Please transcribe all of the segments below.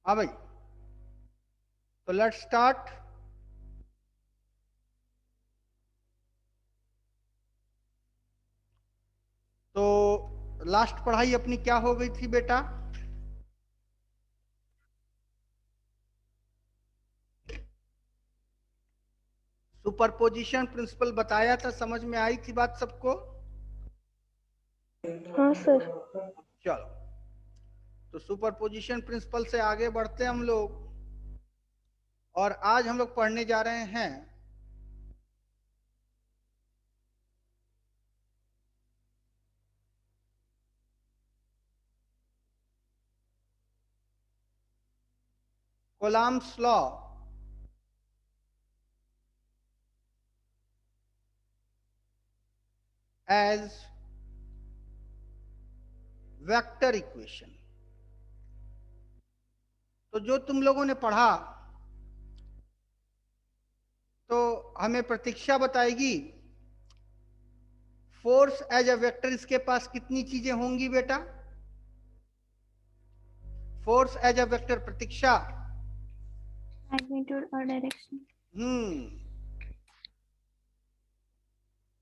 हाँ भाई, तो लेट्स स्टार्ट। तो लास्ट पढ़ाई अपनी क्या हो गई थी बेटा? सुपरपोजिशन प्रिंसिपल बताया था, समझ में आई थी बात सबको? हाँ सर। चलो, तो सुपरपोजिशन प्रिंसिपल से आगे बढ़ते हैं हम लोग। और आज हम लोग पढ़ने जा रहे हैं कोलम्ब्स लॉ एज वेक्टर इक्वेशन। तो जो तुम लोगों ने पढ़ा, तो हमें प्रतीक्षा बताएगी फोर्स एज अ वेक्टर इसके पास कितनी चीजें होंगी बेटा? फोर्स एज अ वेक्टर प्रतीक्षा। मैग्नीट्यूड और डायरेक्शन।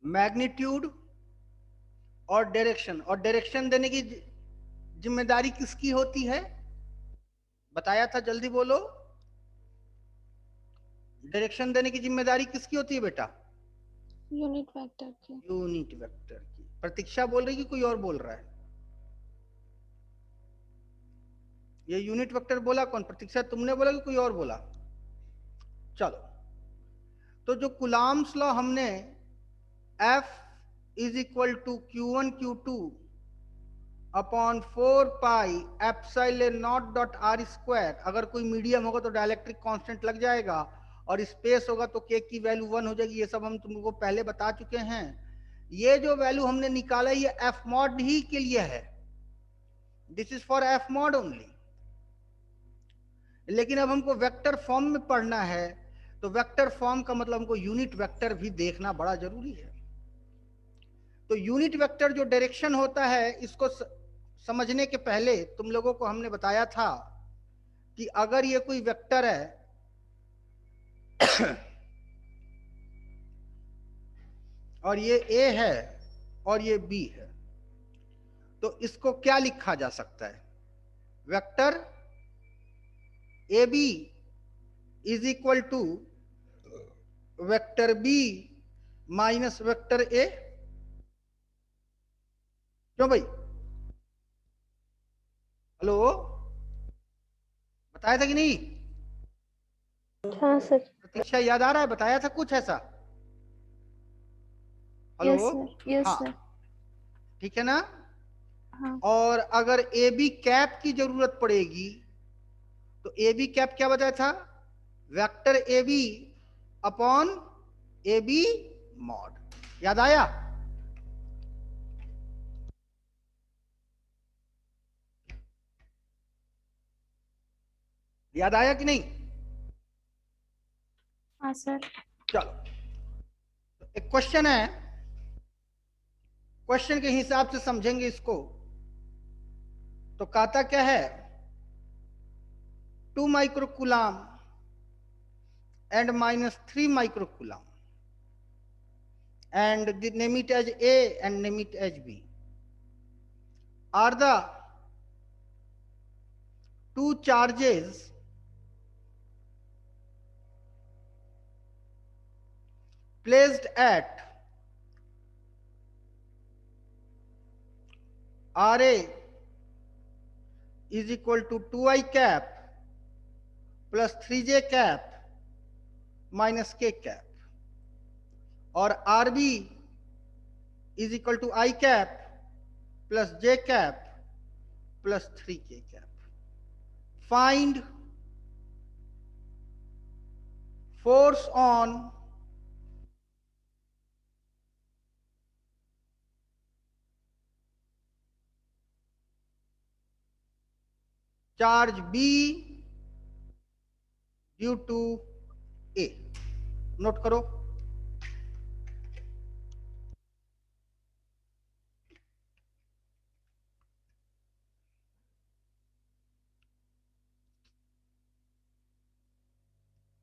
मैग्नीट्यूड और डायरेक्शन। और डायरेक्शन देने की जिम्मेदारी किसकी होती है? बताया था, जल्दी बोलो। डायरेक्शन देने की जिम्मेदारी किसकी होती है बेटा? यूनिट वेक्टर की। यूनिट वेक्टर की। प्रतीक्षा बोल रही है कि कोई और बोल रहा है? ये यूनिट वेक्टर बोला कौन? प्रतीक्षा तुमने बोला कि कोई और बोला? चलो, तो जो कुलाम्स लॉ हमने F is equal to Q1 Q2 upon 4 pi epsilon naught dot R square, अगर कोई मीडियम होगा तो डाइलेक्ट्रिक कांस्टेंट लग जाएगा, और स्पेस होगा तो के की वैल्यू 1 हो जाएगी। ये सब हम तुमको पहले बता चुके हैं। ये जो वैल्यू हमने निकाला ये एफ मॉड ही के लिए है, this is for F mod only. लेकिन अब हमको वेक्टर फॉर्म में पढ़ना है, तो वेक्टर फॉर्म का मतलब हमको यूनिट वेक्टर भी देखना बड़ा जरूरी है। तो यूनिट वेक्टर जो डायरेक्शन होता है, इसको समझने के पहले तुम लोगों को हमने बताया था कि अगर ये कोई वेक्टर है और ये ए है और ये बी है, तो इसको क्या लिखा जा सकता है? Vector A B is equal to vector B minus vector A. क्यों भाई? हेलो, बताया था कि नहीं? हाँ सर। प्रतीक्षा याद आ रहा है? बताया था कुछ ऐसा? हेलो। यस सर, यस हाँ, सर। ठीक है ना? हाँ। और अगर ए बी कैप की जरूरत पड़ेगी, तो ए बी कैप क्या बताया था? Vector A B upon A B mod. याद आया? याद आया कि नहीं? हाँ सर। चलो, एक क्वेश्चन है, क्वेश्चन के हिसाब से समझेंगे इसको। तो कहता क्या है? 2 microcoulomb and -3 microcoulomb, and name it as A and name it as B, are the two charges placed at RA is equal to 2I cap plus 3J cap minus K cap, और RB is equal to I cap plus J cap plus 3K cap. Find force on charge B due to A. Note करो।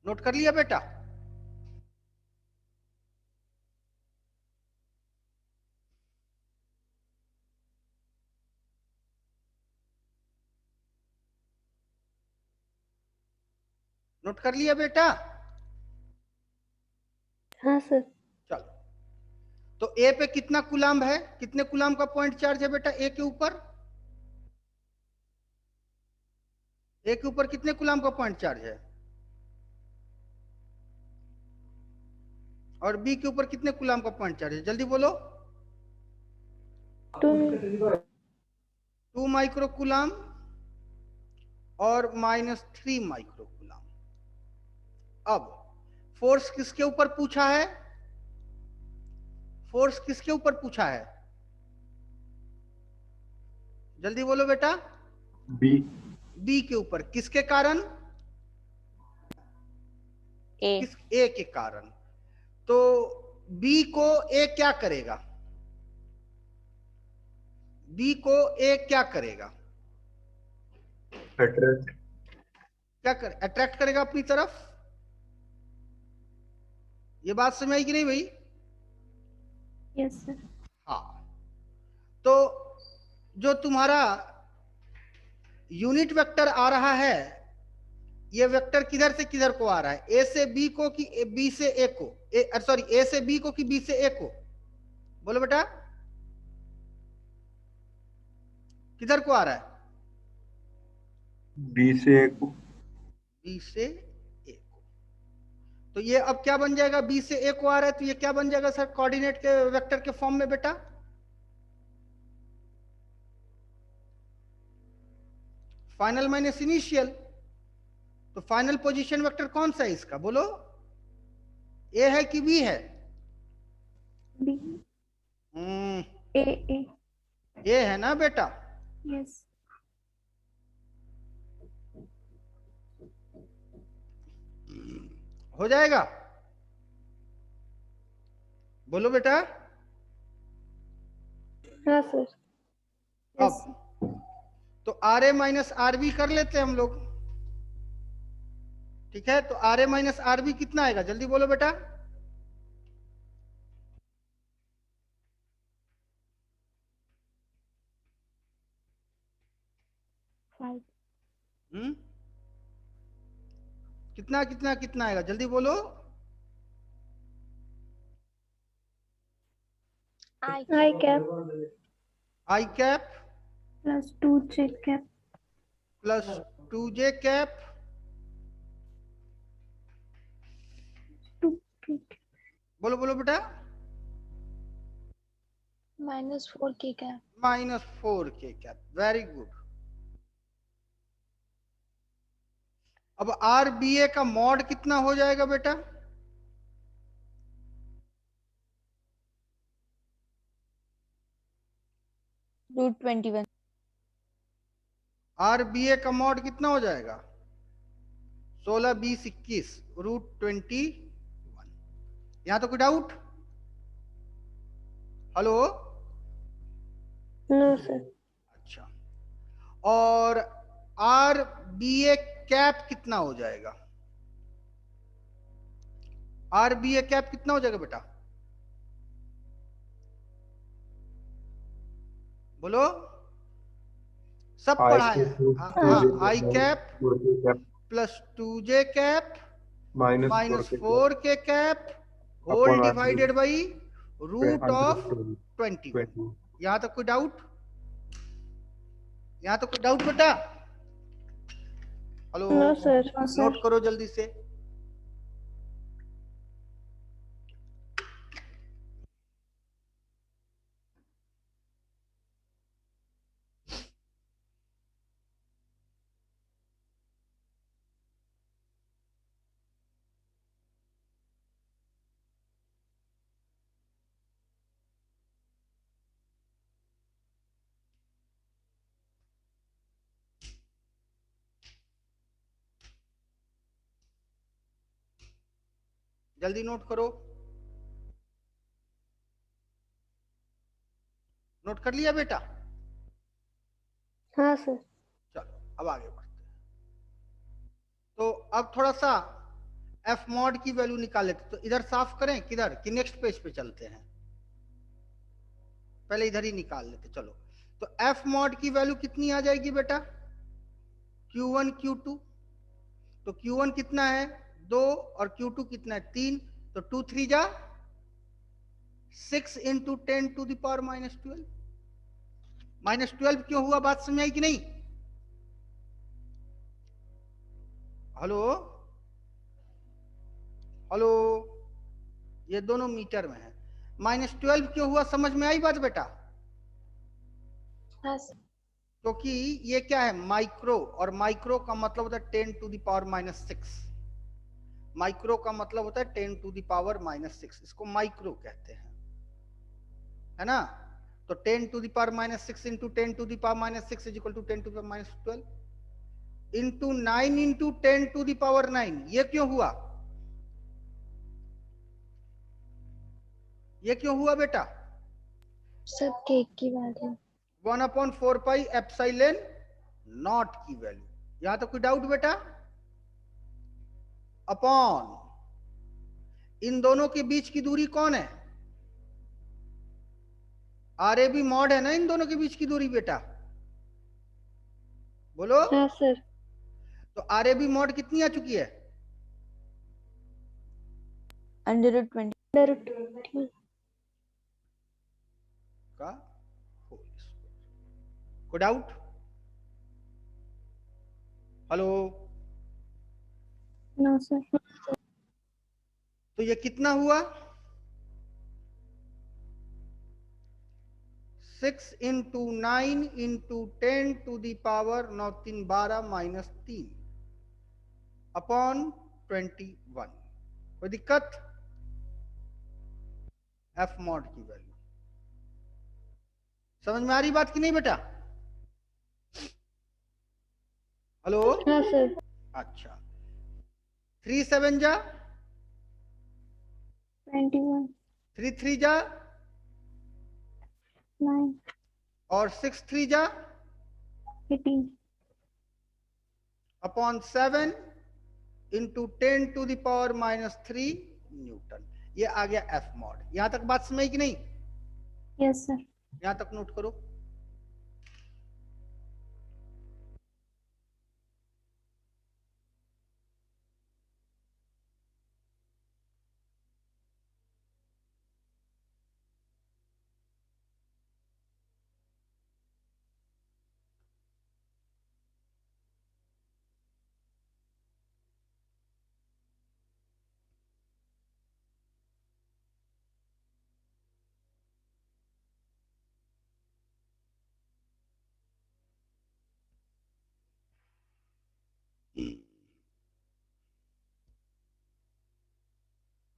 Note कर लिया बेटा? Note कर लिया बेटा? हाँ sir. चलो, तो ए पे कितना कूलाम है, कितने कूलाम का पॉइंट चार्ज है बेटा ए के ऊपर? ए के ऊपर कितने कूलाम का पॉइंट चार्ज है? और बी के ऊपर कितने कूलाम का पॉइंट चार्ज है? जल्दी बोलो। 2 माइक्रो कूलाम और -3 माइक्रो कूलाम। अब फोर्स किसके ऊपर पूछा है? फोर्स किसके ऊपर पूछा है? जल्दी बोलो बेटा। बी। बी के ऊपर। किसके कारण? ए। किस ए के कारण। तो बी को ए क्या करेगा? बी को ए क्या करेगा? अट्रैक्ट। क्या कर अट्रैक्ट करेगा अपनी तरफ। ये बात समझ आई कि नहीं भाई? Yes sir. हाँ, तो जो तुम्हारा यूनिट वेक्टर आ रहा है, ये वेक्टर किधर से किधर को आ रहा है? ए से बी को कि बी से ए को? सॉरी, ए से बी को कि बी से ए को? बोलो बेटा, किधर को आ रहा है? बी से ए को। बी से ए को। तो ये अब क्या बन जाएगा? बी से ए को आ रहा है तो ये क्या बन जाएगा सर कोऑर्डिनेट के वेक्टर के फॉर्म में बेटा? Final minus initial. तो फाइनल पोजीशन वेक्टर कौन सा है इसका? बोलो, ए है कि बी है? बी। ए ए। ए है ना बेटा? यस। हो जाएगा? बोलो बेटा। हाँ सर। यस। अब तो R A minus R B कर लेते हैं हम लोग। ठीक है, तो R A minus R B कितना आएगा? जल्दी बोलो बेटा। कितना कितना कितना आएगा? जल्दी बोलो। आई कैप आई कैप प्लस 2 जे कैप प्लस 2 जे कैप 2 के बोलो बोलो बेटा। -4 के कैप -4 के कैप। Very good. अब आर बी ए का मॉड कितना हो जाएगा बेटा? √21। आर बी ए का मॉड कितना हो जाएगा? 16 20 21 √21। यहां तो कोई डाउट? हेलो? No sir. अच्छा, और आर बी ए कैप कितना हो जाएगा? आर बी ए कैप कितना हो जाएगा बेटा? बोलो, सब पढ़ा है। हाँ, आई कैप प्लस 2 जे कैप -4 के कैप होल डिवाइडेड बाई √21। यहां तक कोई डाउट? यहां तक कोई डाउट बेटा? हेलो? No sir. नोट करो जल्दी से। जल्दी नोट करो। नोट कर लिया बेटा? हाँ सर। चलो अब आगे बढ़ते हैं। तो अब थोड़ा सा एफ मॉड की वैल्यू निकाल लेते। तो इधर साफ करें किधर कि नेक्स्ट पेज पे चलते हैं, पहले इधर ही निकाल लेते। चलो, तो एफ मॉड की वैल्यू कितनी आ जाएगी बेटा, Q1 Q2। तो Q1 कितना है 2 और Q2 कितना है 3, तो 2 3 जा 6 इंटू 10 टू द पावर -12। -12 क्यों हुआ, बात समझ आई कि नहीं? हेलो हेलो, ये दोनों मीटर में है। -12 क्यों हुआ, समझ में आई बात बेटा? हाँ सर। क्योंकि ये क्या है माइक्रो, और माइक्रो का मतलब होता है 10 टू द पावर -6। माइक्रो का मतलब होता है 10 टू द पावर -6, इसको माइक्रो कहते हैं, है ना? तो 10 to the power -6 into 10 to the power -6 is equal to 10 to the power -12 into 9 into 10 to the power 9। ये क्यों हुआ, ये क्यों हुआ बेटा? सब केक की बात है। 1/4 पाई एप्सिलॉन नॉट की वैल्यू। यहां तो कोई डाउट बेटा? अपॉन इन दोनों के बीच की दूरी कौन है, RAB मॉड है ना इन दोनों के बीच की दूरी बेटा, बोलो। हाँ सर। तो RAB मॉड कितनी आ चुकी है, √20 √20 का होल स्क्वायर। कोई डाउट? Hello, no sir. तो ये कितना हुआ 6 into 9 into 10 to the power 9 3 12 -3 upon 21। कोई दिक्कत? एफ मॉड की वैल्यू समझ में आ रही बात की नहीं बेटा? हेलो, हाँ सर। अच्छा 3 7 जा 21 3 3 जा 9 और 6 3 जा 18 upon 7 into 10 to the power -3 newton. ये आ गया एफ मॉड। यहां तक बात समझ कि नहीं? Yes sir. यहां तक नोट करो।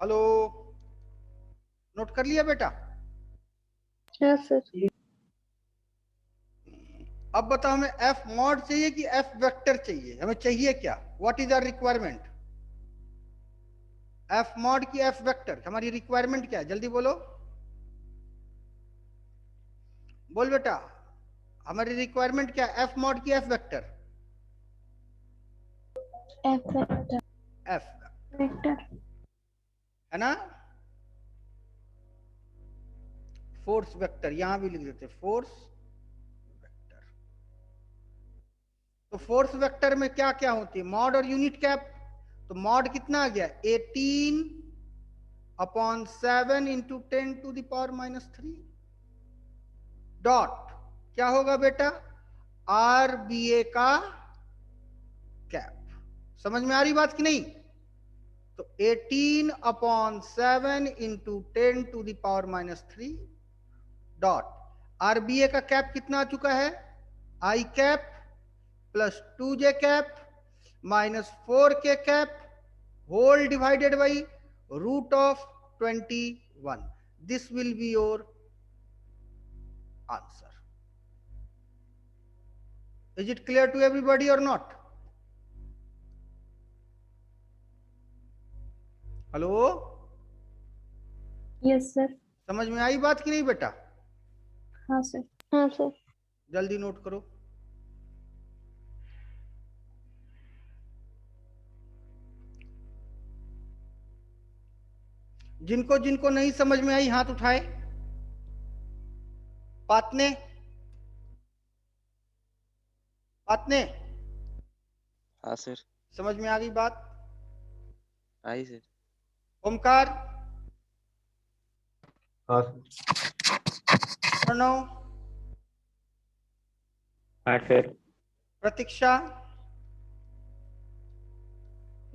हेलो, नोट कर लिया बेटा? हाँ सर। अब बताओ हमें एफ मॉड चाहिए कि एफ वेक्टर चाहिए, हमें चाहिए क्या, what is our requirement? F mod की एफ वेक्टर, हमारी रिक्वायरमेंट क्या है, जल्दी बोलो, बोल बेटा। हमारी रिक्वायरमेंट क्या है, एफ मॉड की F vector, F vector F vector है ना, फोर्स वेक्टर, यहां भी लिख देते फोर्स वेक्टर। तो फोर्स वेक्टर में क्या क्या होती है, मॉड और यूनिट कैप। तो मॉड कितना आ गया 18/7 into 10 to the power -3 dot क्या होगा बेटा, RBA का कैप। समझ में आ रही बात कि नहीं? तो 18/7 into 10 to the power -3 dot RBA का कैप कितना आ चुका है, I cap plus 2J cap -4K cap whole divided by √21। This will be your answer. Is it clear to everybody और नॉट? Hello, yes sir. समझ में आई बात कि नहीं बेटा? हाँ सर। हाँ सर। जल्दी नोट करो। जिनको जिनको नहीं समझ में आई हाथ उठाए। पातने पातने हाँ सर। समझ में आ गई बात? आई सर। ओमकार, हाँ प्रणव, सर। प्रतीक्षा,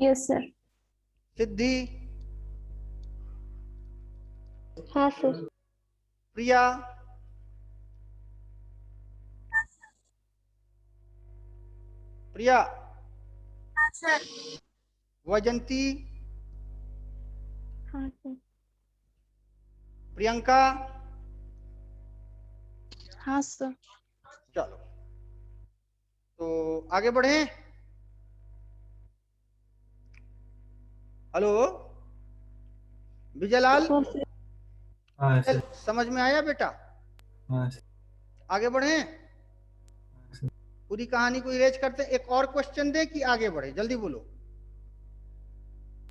Yes, sir. सिद्धि, हाँ sir. प्रिया, प्रिया, Sir. वैजंती, हाँ sir. प्रियंका। हाँ sir. चलो तो आगे बढ़े। हेलो विजयलाल, हाँ sir. हाँ सर। समझ में आया बेटा? हाँ सर। आगे बढ़े, पूरी कहानी को इरेज करते। एक और क्वेश्चन दे कि आगे बढ़े? जल्दी बोलो।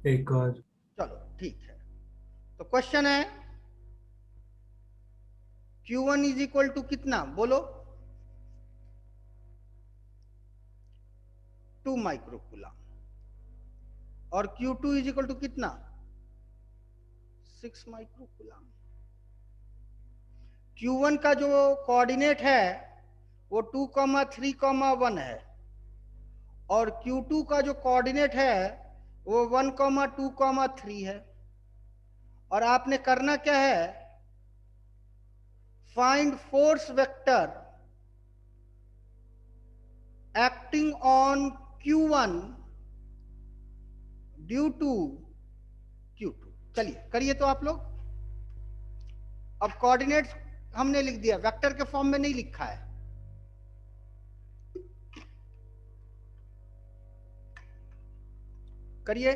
एक और। चलो ठीक है। तो क्वेश्चन है Q1 इज इक्वल टू कितना? बोलो। 2 माइक्रोकूलम। और Q2 इज इक्वल टू कितना? 6 माइक्रोकूलम। Q1 का जो कोऑर्डिनेट है वो 2,3,1 है, और Q2 का जो कोऑर्डिनेट है वो 1,2,3 है। और आपने करना क्या है? Find force vector acting on Q1 due to Q2। चलिए करिए तो आप लोग। अब कोऑर्डिनेट्स हमने लिख दिया, वेक्टर के फॉर्म में नहीं लिखा है। करिए।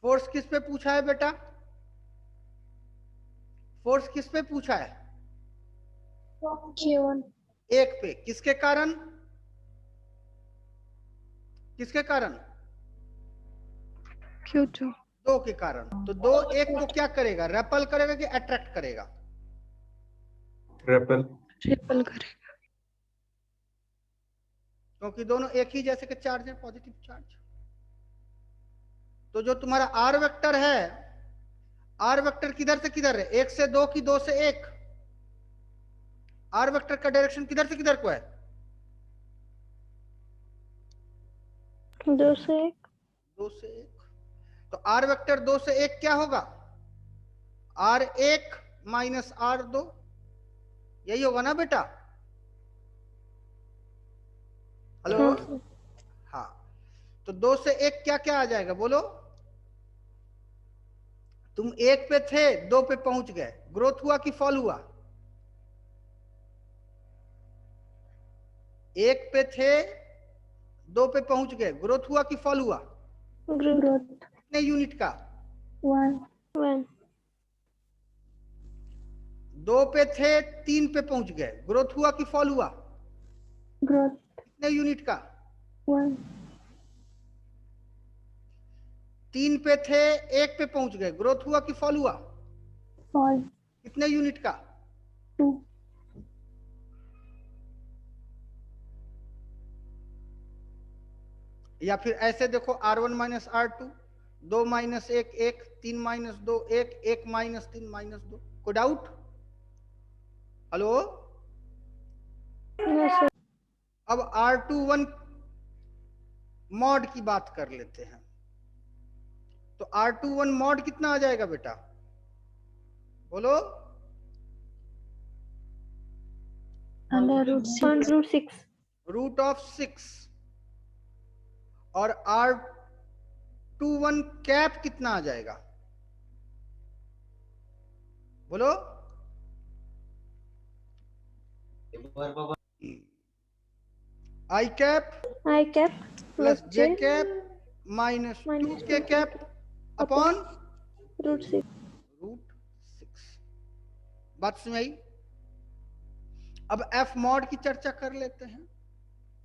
फोर्स किस पे पूछा है बेटा? फोर्स किस पे पूछा है? Q1. एक पे। किसके कारण? किसके कारण? Q2. दो के कारण। तो दो एक को क्या करेगा? रेपल करेगा कि अट्रैक्ट करेगा? ट्रिपल। Triple करेगा. क्योंकि दोनों एक ही जैसे के चार्ज है, पॉजिटिव चार्ज। तो जो तुम्हारा आर वेक्टर है, आर वेक्टर किधर से किधर है? एक से दो की दो से एक? आर वेक्टर का डायरेक्शन किधर से किधर को है? 2 से 1. दो से एक। तो आर वेक्टर दो से एक क्या होगा? R1 minus R2। यही होगा ना बेटा? हेलो। हाँ sir. हाँ, तो दो से एक क्या क्या आ जाएगा? बोलो। तुम एक पे थे, दो पे पहुंच गए, ग्रोथ हुआ कि फॉल हुआ? एक पे थे, दो पे पहुंच गए, ग्रोथ हुआ कि फॉल हुआ? Growth. कितने यूनिट का? 1. 1. दो पे थे, तीन पे पहुंच गए, ग्रोथ हुआ कि फॉल हुआ? Growth. कितने यूनिट का? 1. तीन पे थे, एक पे पहुंच गए, ग्रोथ हुआ कि फॉल हुआ? Fall. कितने यूनिट का? 2. या फिर ऐसे देखो, R1 minus R2, 2 minus 1 1, 3 minus 2 1, 1 minus 3 minus 2। कोई डाउट? हेलो। No sir. अब R21 मॉड की बात कर लेते हैं। तो R21 मॉड कितना आ जाएगा बेटा? बोलो। Under root 6. Root of 6। और R21 कैप कितना आ जाएगा? बोलो। I कैप I cap प्लस plus J J cap minus 2K cap upon root 6. √6। बात समझ आई? अब F मॉड की चर्चा कर लेते हैं।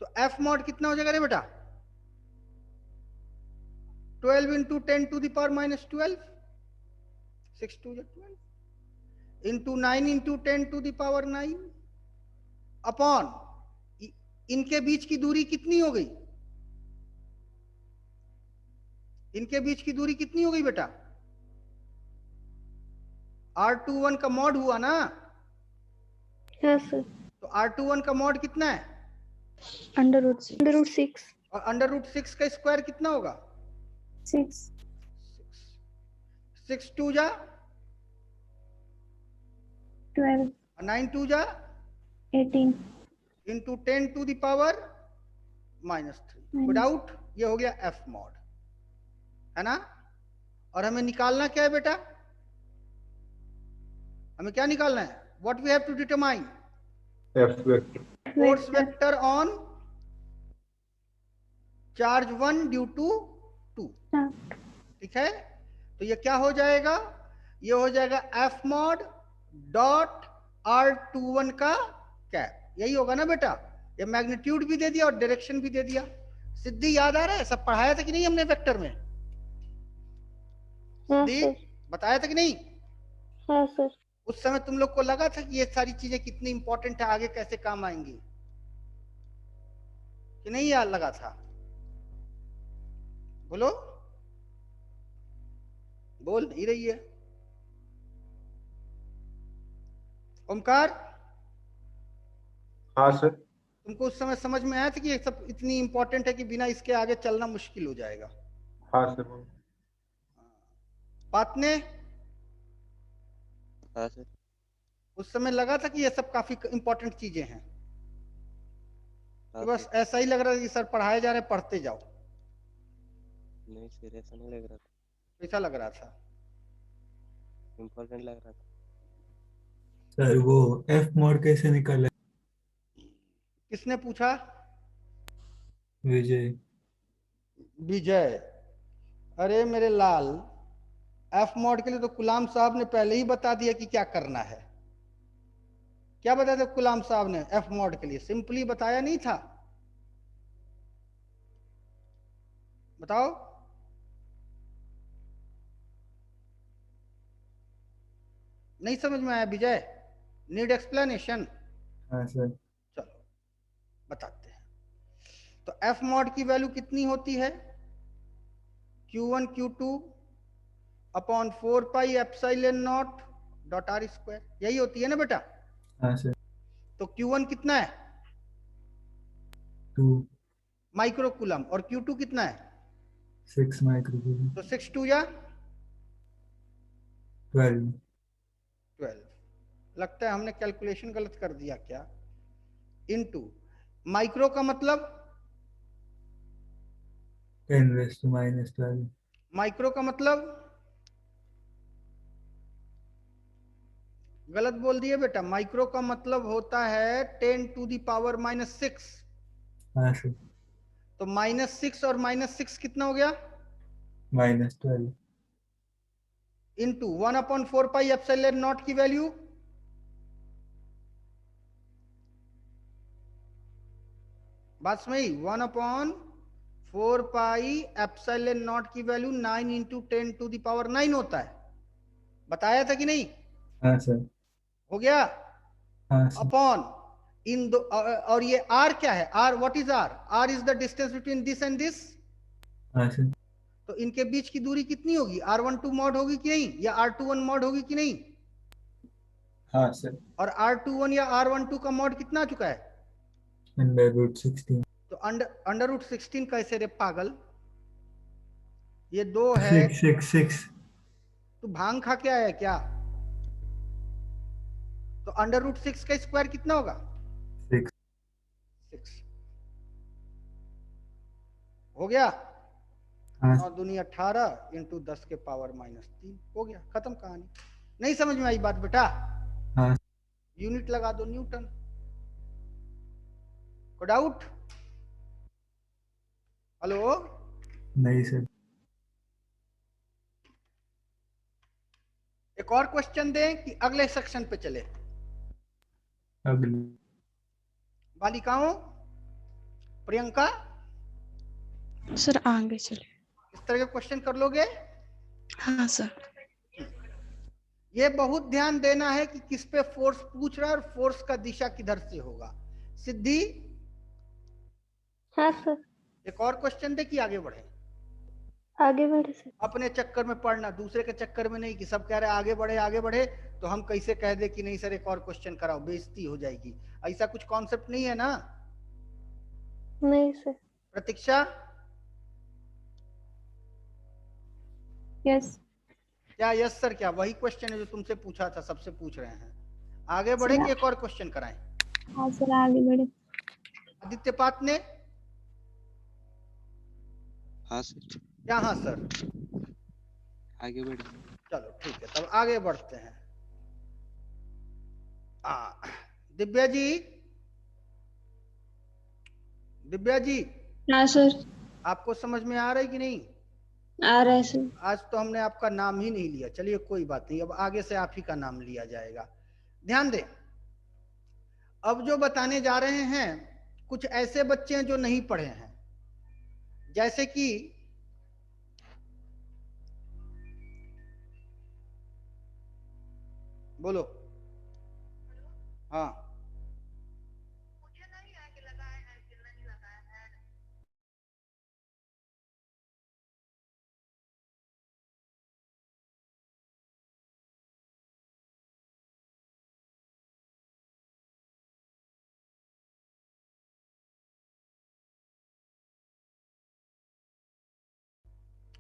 तो F मॉड कितना हो जाएगा रे बेटा? 12 into 10 to the power minus 12, 6 2 12 into 9 into 10 to the power 9 upon इनके बीच की दूरी कितनी हो गई? इनके बीच की दूरी कितनी हो गई बेटा? R21 का मॉड हुआ ना? Yes, sir. तो R21 का मॉड कितना है? Under root 6. और √6 का स्क्वायर कितना होगा? 6. 6 2 जा 12. 9 2 जा 18. Into 10 to the power minus 3। Without ये हो गया F मॉड, है ना? और हमें निकालना क्या है बेटा? हमें क्या निकालना है? What we have to determine? F vector. Force vector on charge 1 due to 2। ठीक है? तो ये क्या हो जाएगा? ये हो जाएगा F मॉड डॉट R21 का कैप। यही होगा ना बेटा? ये मैग्नीट्यूड भी दे दिया और डायरेक्शन भी दे दिया। सिद्धि याद आ रहा है? सब पढ़ाया था कि नहीं हमने वेक्टर में? हाँ सिद्धि सर। बताया था कि नहीं? हाँ सर। उस समय तुम लोग को लगा था कि ये सारी चीजें कितनी इंपॉर्टेंट है, आगे कैसे काम आएंगी, कि नहीं याद लगा था? बोलो। बोल नहीं रही है ओमकार। हाँ सर। तुमको उस समय समझ में आया था कि ये सब इतनी इंपॉर्टेंट है कि बिना इसके आगे चलना मुश्किल हो जाएगा? हाँ सर। बात ने हाँ सर। उस समय लगा था कि ये सब काफी इंपॉर्टेंट चीजें हैं, हाँ कि बस सर। ऐसा ही लग रहा है कि सर पढ़ाए जा रहे, पढ़ते जाओ। नहीं सर, ऐसा नहीं लग रहा था। ऐसा लग रहा था? इम्पोर्टेंट लग रहा था। सर वो F मोड कैसे निकाले? किसने पूछा? विजय। विजय। अरे मेरे लाल, एफ मॉड के लिए तो गुलाम साहब ने पहले ही बता दिया कि क्या करना है। क्या बताया था गुलाम साहब ने एफ मॉड के लिए? सिंपली बताया नहीं था? बताओ। नहीं समझ में आया विजय? Need explanation? हाँ सर। चलो बताते हैं। तो एफ मॉड की वैल्यू कितनी होती है? Q1 Q2 upon 4 pi epsilon naught dot R square, यही होती है ना बेटा? हाँ सर। तो Q1 कितना है? 2 माइक्रो कूलम। और Q2 कितना है? 6 माइक्रोकूलम। तो 6 2 या 12 12। लगता है हमने कैलकुलेशन गलत कर दिया क्या? इनटू माइक्रो का मतलब 10⁻⁻12। माइक्रो का मतलब गलत बोल दिए बेटा। माइक्रो का मतलब होता है 10 टू दी पावर -6। हाँ सर। तो -6 और -6 कितना हो गया? -12। इनटू 1/4 पाई एप्सिलॉन नॉट की वैल्यू बात समझी? 1/4 पाई एप्सिलॉन नॉट की value 9 into 10 to the power 9 होता है। बताया था कि नहीं? हाँ सर। हो गया? हाँ सर। अपॉन इन दो, और ये आर क्या है? R, what is R? R is the distance between this and this. हाँ सर। तो इनके बीच की दूरी कितनी होगी? R12 मॉड होगी कि नहीं, या R21 मॉड होगी कि नहीं? हाँ सर। और R21 या R12 का मॉड कितना आ चुका है? √16। तो अंडर रूट 16 कैसे रे पागल? ये 2 है। 6 तू भांग खा के आया क्या? तो √6 का स्क्वायर कितना होगा? 6। 6। हो गया। हाँ 9 दूनी 18 इंटू 10 के पावर -3 हो गया, खत्म कहानी। नहीं समझ में आई बात बेटा? हाँ यूनिट लगा दो न्यूटन। को डाउट? हेलो, नहीं सर। एक और क्वेश्चन दें कि अगले सेक्शन पे चले? अगले। बालिकाओं, प्रियंका, सर आगे चले। इस तरह के क्वेश्चन कर लोगे? हाँ सर। ये बहुत ध्यान देना है कि किस पे फोर्स पूछ रहा है और फोर्स का दिशा किधर से होगा। सिद्धि, हाँ सर। एक और क्वेश्चन दे कि आगे बढ़े? आगे बढ़े सर। अपने चक्कर में पढ़ना, दूसरे के चक्कर में नहीं कि सब कह रहे हैं आगे बढ़े आगे बढ़े, तो हम कैसे कह दे कि नहीं सर एक और क्वेश्चन कराओ, बेइज्जती हो जाएगी। ऐसा कुछ कॉन्सेप्ट नहीं है ना? नहीं सर। प्रतीक्षा, यस। क्या यस सर? क्या वही क्वेश्चन है जो तुमसे पूछा था, सबसे पूछ रहे हैं? आगे बढ़े सर कि एक और क्वेश्चन कराएं? हाँ सर, आगे बढ़े। आदित्य पात ने? हाँ सर, क्या हाँ सर? आगे बढ़े। चलो ठीक है, तब आगे बढ़ते हैं। दिव्या जी, दिव्या जी, हाँ सर। आपको समझ में आ रहा है कि नहीं? आ रहा है सर। आज तो हमने आपका नाम ही नहीं लिया, चलिए कोई बात नहीं, अब आगे से आप ही का नाम लिया जाएगा। ध्यान दें, अब जो बताने जा रहे हैं कुछ ऐसे बच्चे हैं जो नहीं पढ़े हैं, जैसे कि बोलो। हाँ,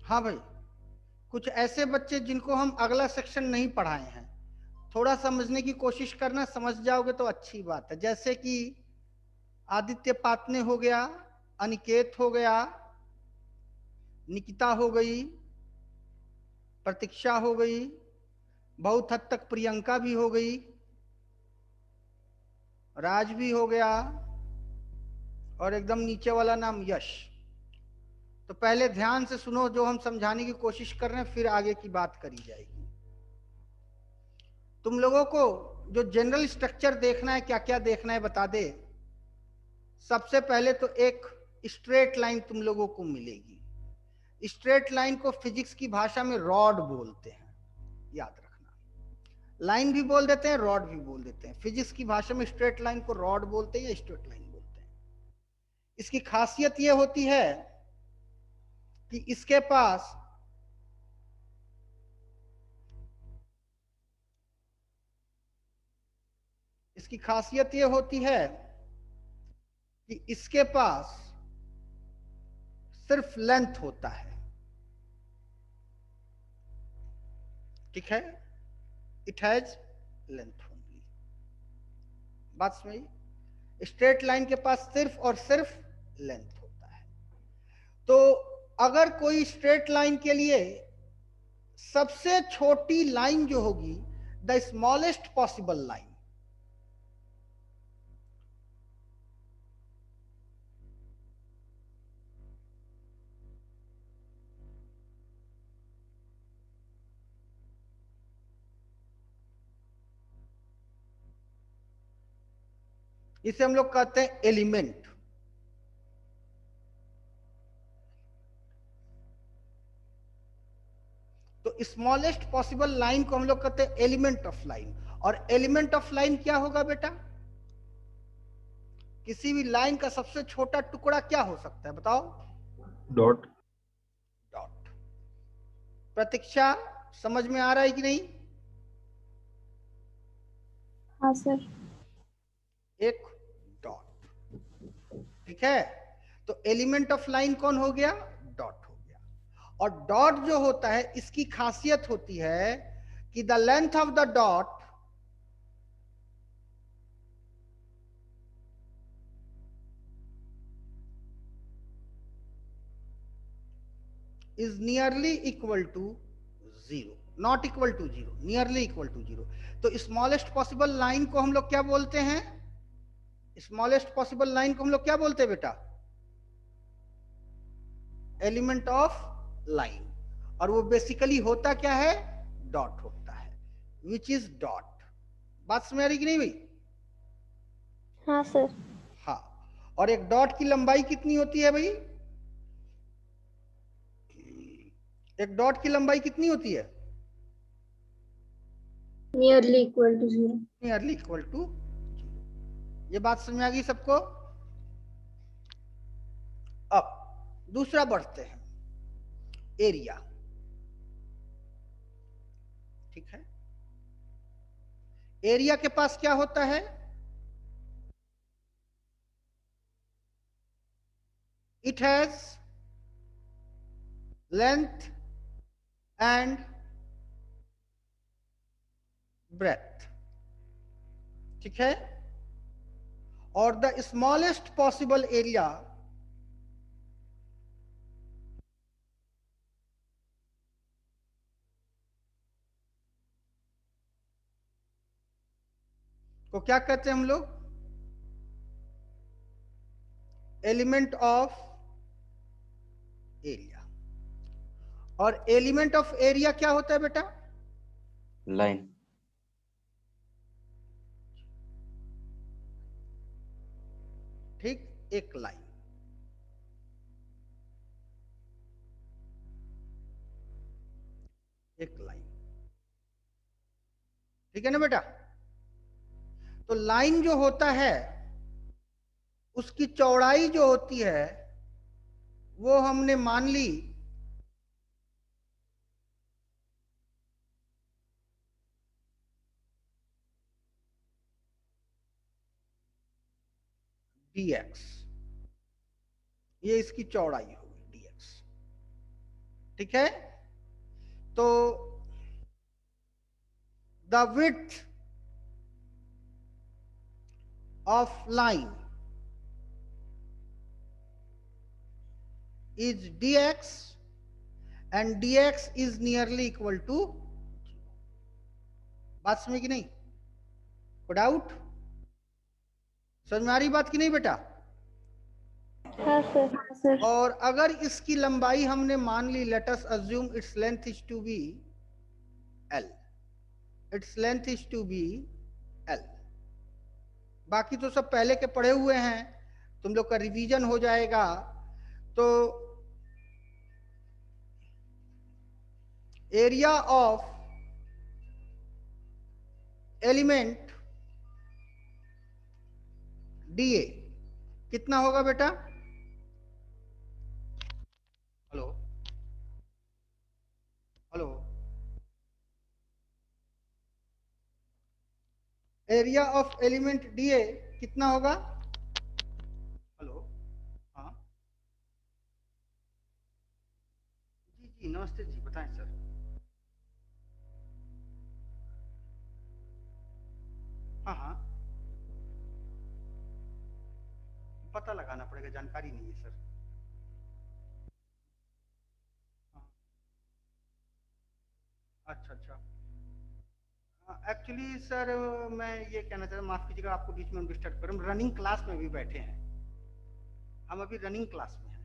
हाँ भाई, कुछ ऐसे बच्चे जिनको हम अगला सेक्शन नहीं पढ़ाए हैं, थोड़ा समझने की कोशिश करना, समझ जाओगे तो अच्छी बात है। जैसे कि आदित्य पातने हो गया, अनिकेत हो गया, निकिता हो गई, प्रतीक्षा हो गई, बहुत हद तक प्रियंका भी हो गई, राज भी हो गया, और एकदम नीचे वाला नाम यश। तो पहले ध्यान से सुनो जो हम समझाने की कोशिश कर रहे हैं, फिर आगे की बात करी जाएगी। तुम लोगों को जो जनरल स्ट्रक्चर देखना है, क्या क्या देखना है बता दे। सबसे पहले तो एक स्ट्रेट लाइन तुम लोगों को मिलेगी। स्ट्रेट लाइन को फिजिक्स की भाषा में रॉड बोलते हैं, याद रखना। लाइन भी बोल देते हैं, रॉड भी बोल देते हैं। फिजिक्स की भाषा में स्ट्रेट लाइन को रॉड बोलते हैं या स्ट्रेट लाइन बोलते हैं। इसकी खासियत यह होती है कि इसके पास कि इसके पास सिर्फ लेंथ होता है, ठीक है? It has length only. बात समझी? स्ट्रेट लाइन के पास सिर्फ और सिर्फ लेंथ होता है। तो अगर कोई स्ट्रेट लाइन के लिए सबसे छोटी लाइन जो होगी, द स्मॉलेस्ट पॉसिबल लाइन, इसे हम लोग कहते हैं एलिमेंट। तो स्मॉलेस्ट पॉसिबल लाइन को हम लोग कहते हैं एलिमेंट ऑफ लाइन। और एलिमेंट ऑफ लाइन क्या होगा बेटा? किसी भी लाइन का सबसे छोटा टुकड़ा क्या हो सकता है बताओ? डॉट। डॉट। प्रतीक्षा, समझ में आ रहा है कि नहीं? हाँ सर। एक डॉट, ठीक है? तो एलिमेंट ऑफ लाइन कौन हो गया? डॉट हो गया। और डॉट जो होता है, इसकी खासियत होती है कि the length of the dot is nearly equal to 0, not equal to 0, nearly equal to 0. तो smallest possible line को हम लोग क्या बोलते हैं? स्मॉलेस्ट पॉसिबल लाइन को हम लोग क्या बोलते हैं बेटा? Element of line. और वो बेसिकली होता क्या है? डॉट होता है, विच इज डॉट. बात समझ आ रही कि नहीं भाई? हाँ सर. हाँ. और एक डॉट की लंबाई कितनी होती है भाई? एक डॉट की लंबाई कितनी होती है? Nearly equal to 0. Nearly equal to. ये बात समझ आ गई सबको? अब दूसरा बढ़ते हैं, एरिया. ठीक है. एरिया के पास क्या होता है? It has length and breadth. ठीक है. और द स्मॉलेस्ट पॉसिबल एरिया को क्या कहते हैं हम लोग? Element of area. और एलिमेंट ऑफ एरिया क्या होता है बेटा? लाइन. ठीक, एक लाइन. एक लाइन. ठीक है ना बेटा? तो लाइन जो होता है उसकी चौड़ाई जो होती है वो हमने मान ली dx. ये इसकी चौड़ाई होगी dx. ठीक है. तो the width of line is dx and dx is nearly equal to 0. बात समझ कि नहीं? कोई डाउट? समझ में आ रही बात कि नहीं बेटा? हाँ सर. हाँ सर. और अगर इसकी लंबाई हमने मान ली, let us assume its length is to be l. Its length is to be l. बाकी तो सब पहले के पढ़े हुए हैं, तुम लोग का रिवीजन हो जाएगा. तो एरिया ऑफ एलिमेंट dA कितना होगा बेटा? Hello hello. Area of element dA कितना होगा? हेलो. हाँ जी जी, नमस्ते जी, बताएं सर. हाँ हाँ, पता लगाना पड़ेगा, जानकारी नहीं है सर. हाँ. अच्छा अच्छा. एक्चुअली सर मैं ये कहना चाहता हूँ, माफ कीजिएगा आपको बीच में डिस्टर्ब कर रहा हूँ. रनिंग क्लास में भी बैठे हैं हम, अभी रनिंग क्लास में हैं.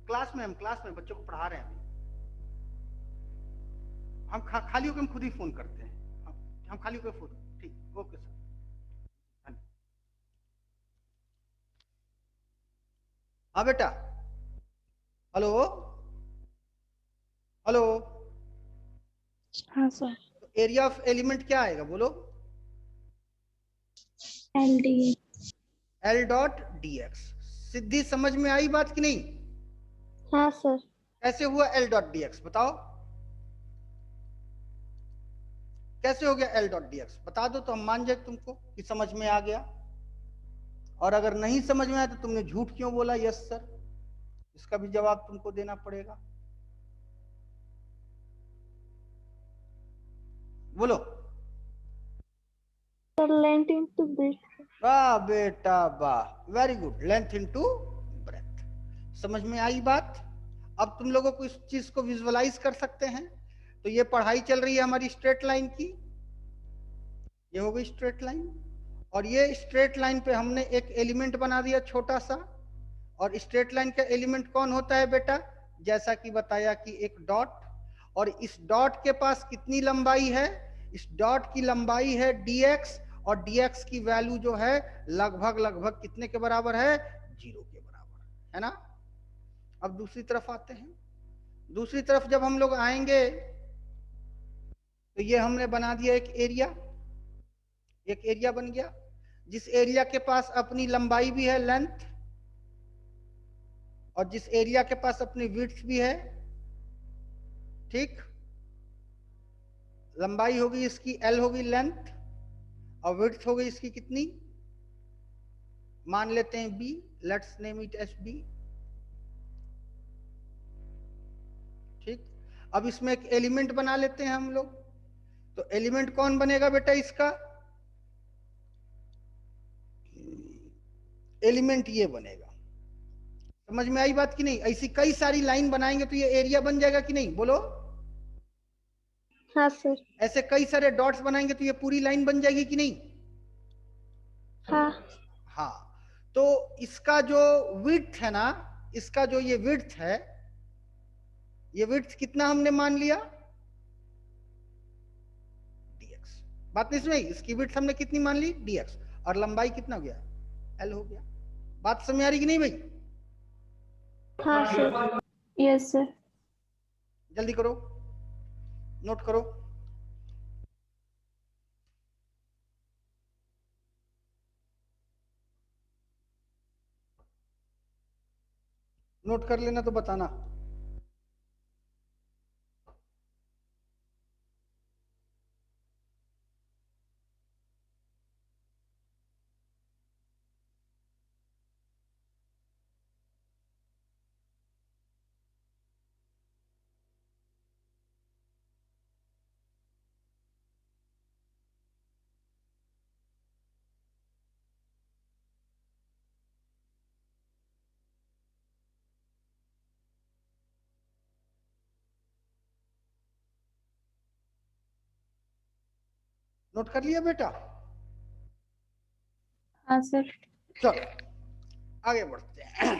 क्लास में बच्चों को पढ़ा रहे हैं अभी. हम खाली होकर हम खुद ही फोन करते हैं. हम खाली होकर फोन. ठीक, ओके सर. हाँ बेटा. Hello hello. हाँ सर. एरिया ऑफ एलिमेंट क्या आएगा बोलो? LDA. L dot dx. सिद्धि समझ में आई बात कि नहीं? हाँ सर. कैसे हुआ L डॉट dx बताओ? कैसे हो गया L डॉट dx? बता दो तो हम मान जाए तुमको कि समझ में आ गया. और अगर नहीं समझ में आया तो तुमने झूठ क्यों बोला यस सर? इसका भी जवाब तुमको देना पड़ेगा. बोलो. Sir length into breadth. वाह बेटा वाह, very good. Length into breadth. समझ में आई बात? अब तुम लोगों को इस चीज को विजुअलाइज कर सकते हैं। तो ये पढ़ाई चल रही है हमारी स्ट्रेट लाइन की, ये हो गई स्ट्रेट लाइन, और ये स्ट्रेट लाइन पे हमने एक एलिमेंट बना दिया छोटा सा। और स्ट्रेट लाइन का एलिमेंट कौन होता है बेटा? जैसा कि बताया कि एक डॉट, और इस डॉट के पास कितनी लंबाई है? इस डॉट की लंबाई है dx, और dx की वैल्यू जो है लगभग लगभग कितने के बराबर है? 0 के बराबर है ना। अब दूसरी तरफ आते हैं। दूसरी तरफ जब हम लोग आएंगे तो ये हमने बना दिया एक एरिया, एक एरिया बन गया, जिस एरिया के पास अपनी लंबाई भी है लेंथ, और जिस एरिया के पास अपनी विड्थ भी है। ठीक, लंबाई होगी इसकी L होगी लेंथ, और विड्थ होगी इसकी कितनी? मान लेते हैं B, let's name it S B। ठीक, अब इसमें एक एलिमेंट बना लेते हैं हम लोग। तो एलिमेंट कौन बनेगा बेटा इसका? एलिमेंट ये बनेगा। समझ में आई बात कि नहीं? ऐसी कई सारी लाइन बनाएंगे तो ये एरिया बन जाएगा कि नहीं, बोलो? हाँ सर। ऐसे कई सारे डॉट्स बनाएंगे तो ये पूरी लाइन बन जाएगी कि नहीं? हाँ। हाँ, तो इसका जो विड्थ है ना, इसका जो ये विड्थ है, ये विड्थ कितना हमने मान लिया? dx। बात नहीं सुनाई? इसकी विड्थ हमने कितनी मान ली? dx, और लंबाई कितना हो गया? L हो गया। बात समझ आ रही कि नहीं भाई? हाँ सर। Yes sir. जल्दी करो, नोट करो। नोट कर लेना तो बताना। नोट कर लिया बेटा? हाँ सर। चलो आगे बढ़ते हैं।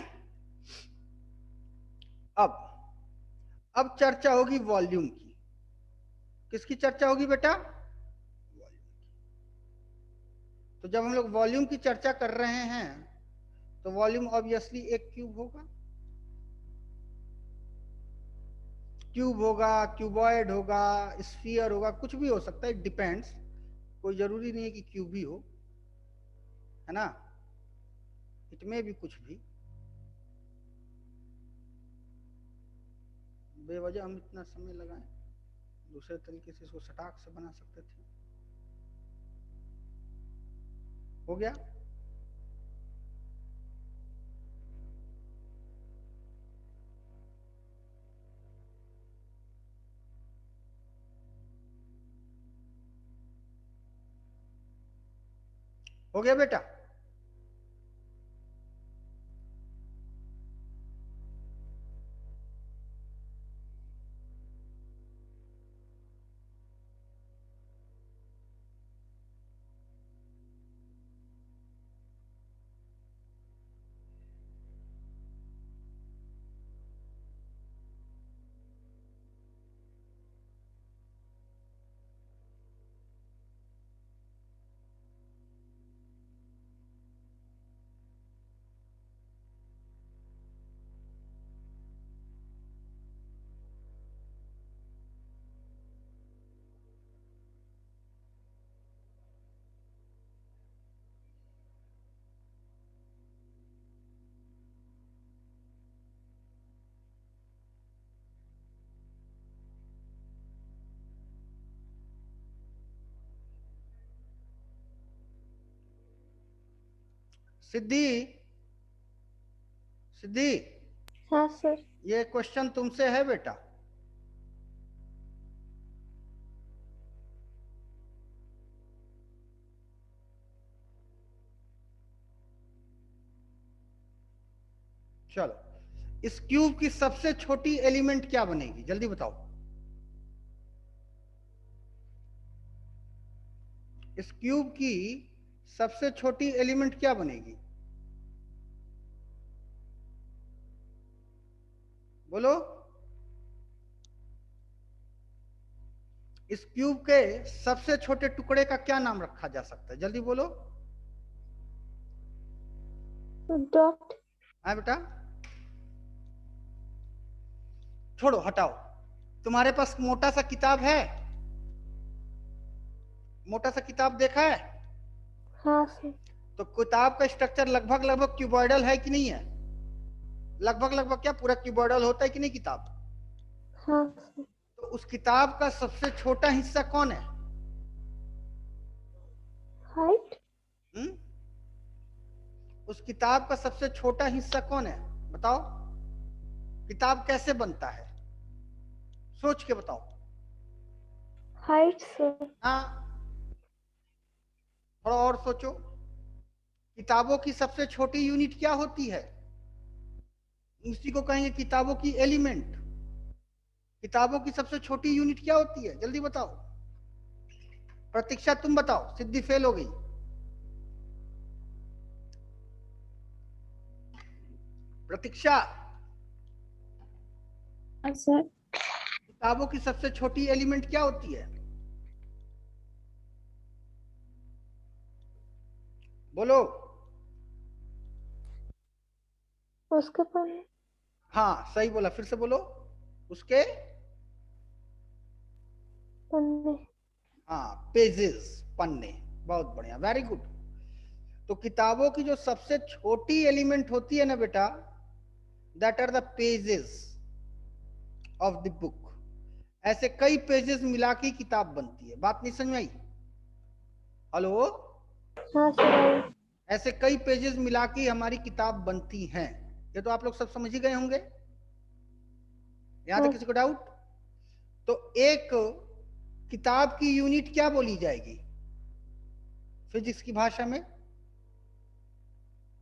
अब चर्चा होगी वॉल्यूम की। किसकी चर्चा होगी बेटा? वॉल्यूम। तो जब हम लोग वॉल्यूम की चर्चा कर रहे हैं तो वॉल्यूम ऑब्वियसली एक क्यूब होगा, क्यूब होगा, क्यूबॉइड होगा, स्फीयर होगा, कुछ भी हो सकता है, डिपेंड्स। कोई जरूरी नहीं है कि क्यूब ही हो, है ना, इट में भी कुछ भी। बेवजह हम इतना समय लगाएं, दूसरे तरीके से इसको सटाक से बना सकते थे। हो गया? हो गया बेटा? सिद्धि, सिद्धि, हाँ सर। ये क्वेश्चन तुमसे है बेटा। चलो, इस क्यूब की सबसे छोटी एलिमेंट क्या बनेगी, जल्दी बताओ। इस क्यूब की सबसे छोटी एलिमेंट क्या बनेगी, बोलो। इस क्यूब के सबसे छोटे टुकड़े का क्या नाम रखा जा सकता है, जल्दी बोलो। डॉट। हाँ बेटा, छोड़ो हटाओ। तुम्हारे पास मोटा सा किताब है, मोटा सा किताब देखा है? हाँ सर। तो किताब का स्ट्रक्चर लगभग लगभग क्यूबॉइडल है कि नहीं है? लगभग लगभग क्या पूरा क्यूबॉइडल होता है कि नहीं किताब? हाँ सर। तो उस किताब का सबसे छोटा हिस्सा कौन है? हाइट। उस किताब का सबसे छोटा हिस्सा कौन है, बताओ। किताब कैसे बनता है, सोच के बताओ। Height sir. हाँ, थोड़ा और सोचो। किताबों की सबसे छोटी यूनिट क्या होती है? उसी को कहेंगे किताबों की एलिमेंट। किताबों की सबसे छोटी यूनिट क्या होती है, जल्दी बताओ। प्रतीक्षा तुम बताओ, सिद्धि फेल हो गई। प्रतीक्षा, सर। किताबों की सबसे छोटी एलिमेंट क्या होती है, बोलो। उसके पन्ने। हाँ सही बोला, फिर से बोलो। उसके पन्ने। हाँ, पेजेस, पन्ने। बहुत बढ़िया, वेरी गुड। तो किताबों की जो सबसे छोटी एलिमेंट होती है ना बेटा, that are the pages of the book. ऐसे कई पेजेस मिला के किताब बनती है, बात नहीं समझ में आई? हेलो, हाँ सर। ऐसे कई पेजेस मिला के हमारी किताब बनती हैं। ये तो आप लोग सब समझ ही गए होंगे, यहां तक हाँ। किसी को डाउट? तो एक किताब की यूनिट क्या बोली जाएगी फिजिक्स की भाषा में?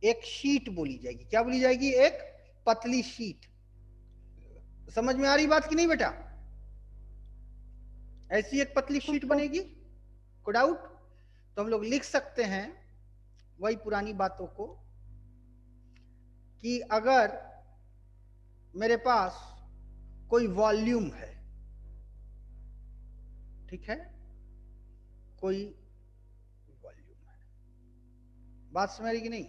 एक शीट बोली जाएगी। क्या बोली जाएगी? एक पतली शीट। समझ में आ रही बात कि नहीं बेटा? ऐसी एक पतली शीट सर। बनेगी, को डाउट? तो हम लोग लिख सकते हैं वही पुरानी बातों को कि अगर मेरे पास कोई वॉल्यूम है, ठीक है, कोई वॉल्यूम है, बात समझ रही कि नहीं?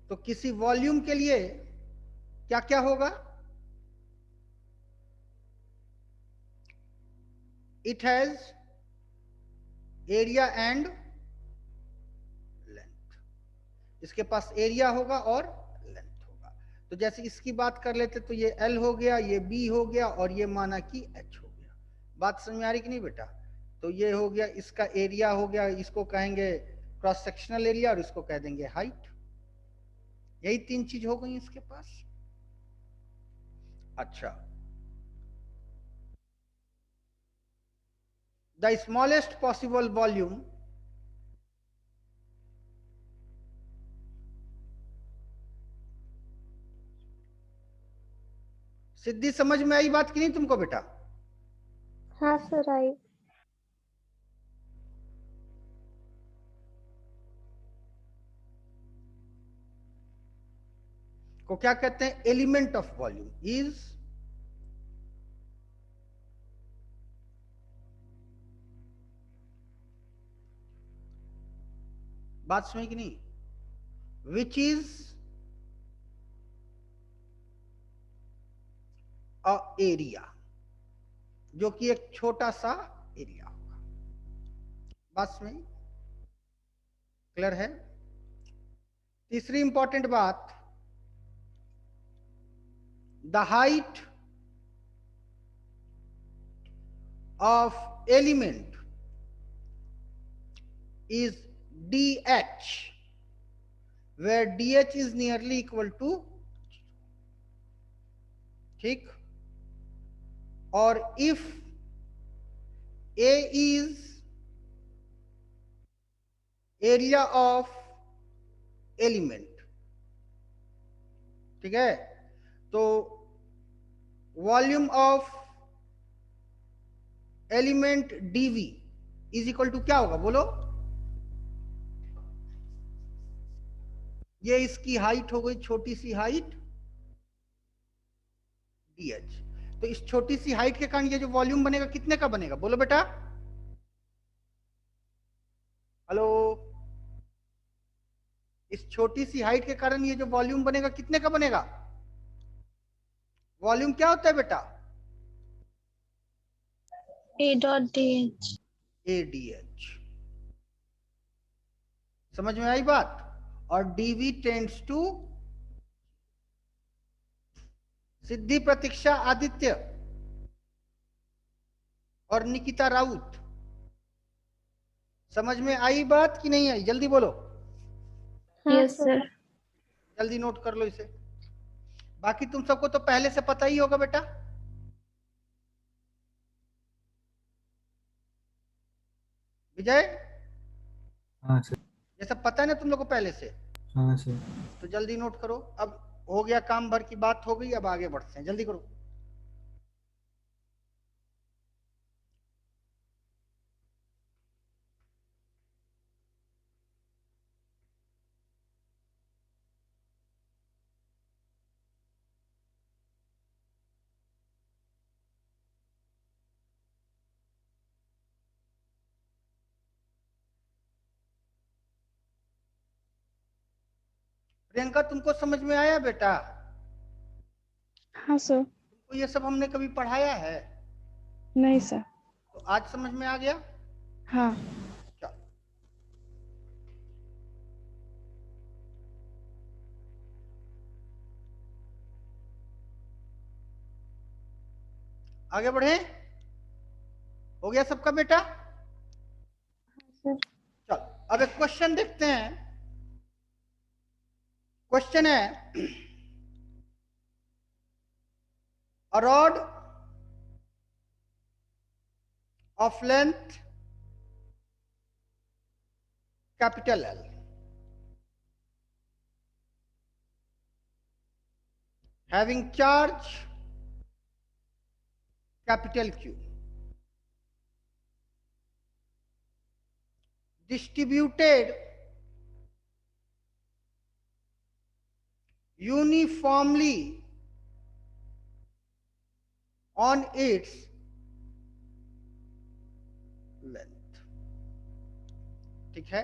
तो किसी वॉल्यूम के लिए क्या क्या होगा? It has area and length. इसके पास एरिया होगा और लेंथ होगा। तो जैसे इसकी बात कर लेते तो ये L हो गया, ये B हो गया, और ये माना कि H हो गया। बात समझ में आ रही कि नहीं बेटा? तो ये हो गया, इसका एरिया हो गया, इसको कहेंगे क्रॉस सेक्शनल एरिया, और इसको कह देंगे हाइट। यही तीन चीज हो गई इसके पास। अच्छा, द स्मॉलेस्ट पॉसिबल वॉल्यूम सिद्धि समझ में आई बात कि नहीं तुमको बेटा? हाँ सर आई। को क्या कहते हैं? एलिमेंट ऑफ वॉल्यूम इज बात समझ कि नहीं? विच इज अ एरिया, जो कि एक छोटा सा एरिया होगा। बात समझ क्लियर है? तीसरी इंपॉर्टेंट बात, the height of element is dh, where dh is nearly equal to, ठीक, और if a is area of element, ठीक है, तो volume of element dV is equal to क्या होगा बोलो? ये इसकी हाइट हो गई, छोटी सी हाइट डीएच। तो इस छोटी सी हाइट के कारण ये जो वॉल्यूम बनेगा कितने का बनेगा बोलो बेटा? हेलो, इस छोटी सी हाइट के कारण ये जो वॉल्यूम बनेगा कितने का बनेगा? वॉल्यूम क्या होता है बेटा? A.DH। एडीएच। समझ में आई बात? और डीवी टेंड्स टू, सिद्धि, प्रतीक्षा, आदित्य और निकिता राउत, समझ में आई बात कि नहीं आई? जल्दी बोलो, हाँ यस सर। सर। जल्दी नोट कर लो इसे। बाकी तुम सबको तो पहले से पता ही होगा बेटा। विजय, हाँ सर। ये सब पता है ना तुम लोग को पहले से? हाँ सर। तो जल्दी नोट करो। अब हो गया, काम भर की बात हो गई, अब आगे बढ़ते हैं, जल्दी करो। प्रियंका, तुमको समझ में आया बेटा? हाँ सर। तुमको ये सब हमने कभी पढ़ाया है? नहीं सर। तो आज समझ में आ गया? हाँ। चलो आगे बढ़े। हो गया सबका बेटा? सर। चलो अब एक क्वेश्चन देखते हैं। क्वेश्चन है, a rod of length capital L having charge capital Q distributed uniformly on its length, ठीक है,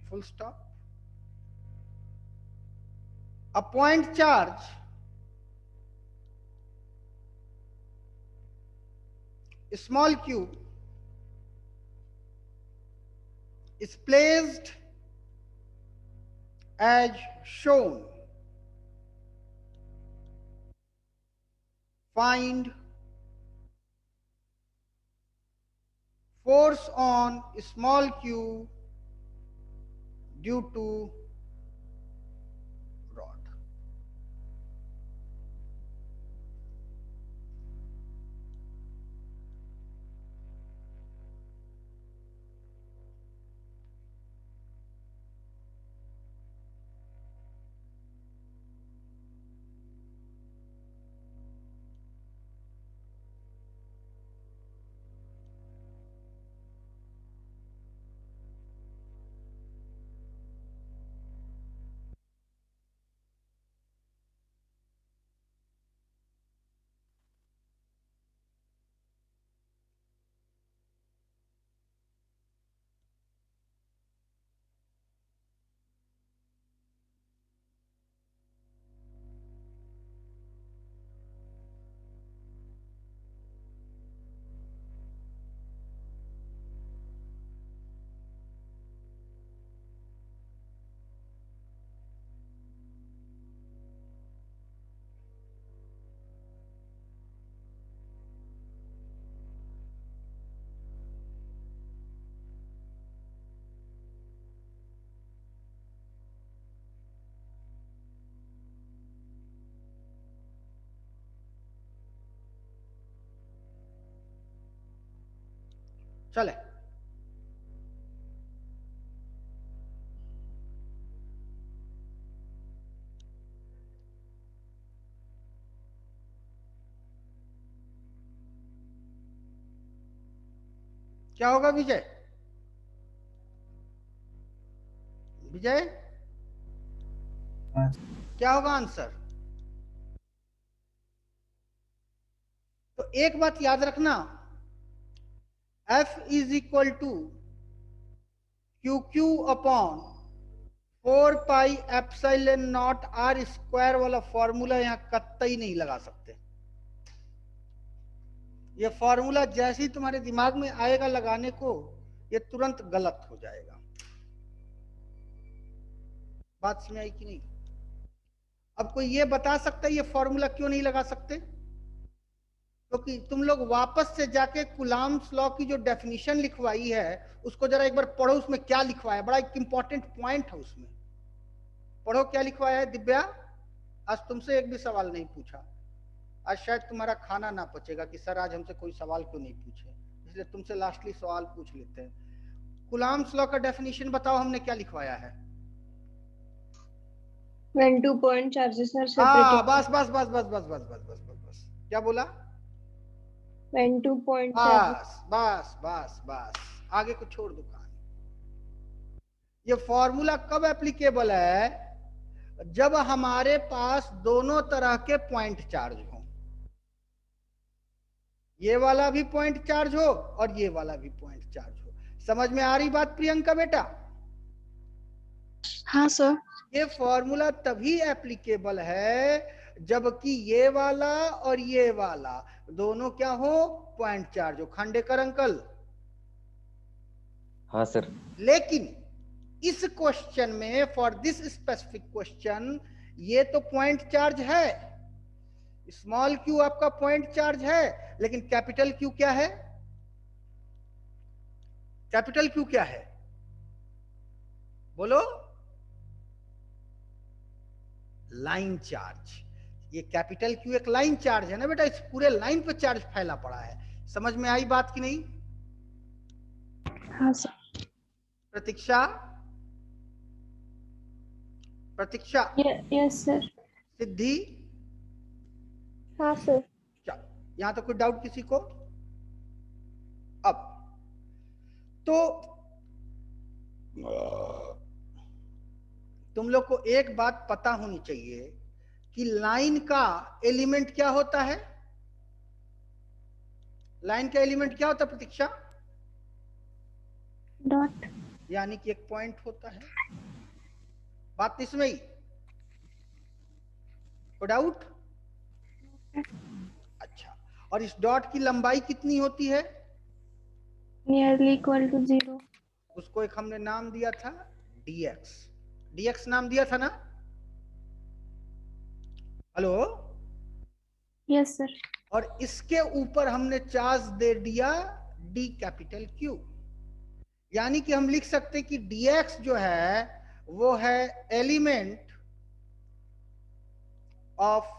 full stop. A point charge small q is placed as shown. Find force on small q due to rod. चले, क्या होगा विजय? विजय हाँ, क्या होगा answer? तो एक बात याद रखना, F is equal to Q Q upon 4 pi epsilon naught R square वाला फॉर्मूला यहां कतई नहीं लगा सकते। ये फॉर्मूला जैसे ही तुम्हारे दिमाग में आएगा लगाने को, ये तुरंत गलत हो जाएगा। बात समझ आई कि नहीं? अब कोई ये बता सकता है ये फॉर्मूला क्यों नहीं लगा सकते? क्योंकि तुम लोग वापस से जाके कुलाम्स लॉ की जो डेफिनेशन लिखवाई है उसको जरा एक बार पढ़ो, उसमें क्या लिखवाया है। बड़ा एक इंपॉर्टेंट पॉइंट है उसमें, पढ़ो क्या लिखवाया है। दिव्या, आज तुमसे एक भी सवाल नहीं पूछा। आज शायद तुम्हारा खाना ना पचेगा कि सर आज हमसे कोई सवाल क्यों नहीं पूछे, इसलिए तुमसे लास्टली सवाल पूछ लेते हैं। कुलाम्स लॉ का डेफिनेशन बताओ, हमने क्या लिखवाया है? When 2 point charges are हाँ, separated. बस बस बस बस बस बस बस बस बस बस, क्या बोला? When 2 point charges. बस बस बस बस, आगे को छोड़ दो कहानी। ये फॉर्मूला कब एप्लीकेबल है? जब हमारे पास दोनों तरह के पॉइंट चार्ज हो, ये वाला भी पॉइंट चार्ज हो और ये वाला भी पॉइंट चार्ज हो। समझ में आ रही बात प्रियंका बेटा? हाँ सर। ये फॉर्मूला तभी एप्लीकेबल है जबकि ये वाला और ये वाला दोनों क्या हो? पॉइंट चार्ज हो। खांडेकर अंकल, हाँ सर। लेकिन इस क्वेश्चन में, फॉर दिस स्पेसिफिक क्वेश्चन, ये तो पॉइंट चार्ज है, स्मॉल क्यू आपका पॉइंट चार्ज है, लेकिन कैपिटल क्यू क्या है? कैपिटल क्यू क्या है? बोलो। Line charge. ये कैपिटल क्यू एक लाइन चार्ज है ना बेटा, इस पूरे लाइन पे चार्ज फैला पड़ा है। समझ में आई बात कि नहीं? हाँ सर। प्रतीक्षा, प्रतीक्षा, Yes, sir. सिद्धि, हाँ sir. चलो यहां तो कोई डाउट किसी को? अब तो तुम लोग को एक बात पता होनी चाहिए कि लाइन का एलिमेंट क्या होता है? लाइन का एलिमेंट क्या होता है प्रतीक्षा? डॉट। यानी कि एक पॉइंट होता है। बात नहीं समझी? कोई डाउट? अच्छा, और इस डॉट की लंबाई कितनी होती है? Nearly equal to 0। उसको एक हमने नाम दिया था dx। dx नाम दिया था ना? हेलो? Yes sir. और इसके ऊपर हमने चार्ज दे दिया d कैपिटल Q। यानी कि हम लिख सकते कि dx जो है वो है एलिमेंट ऑफ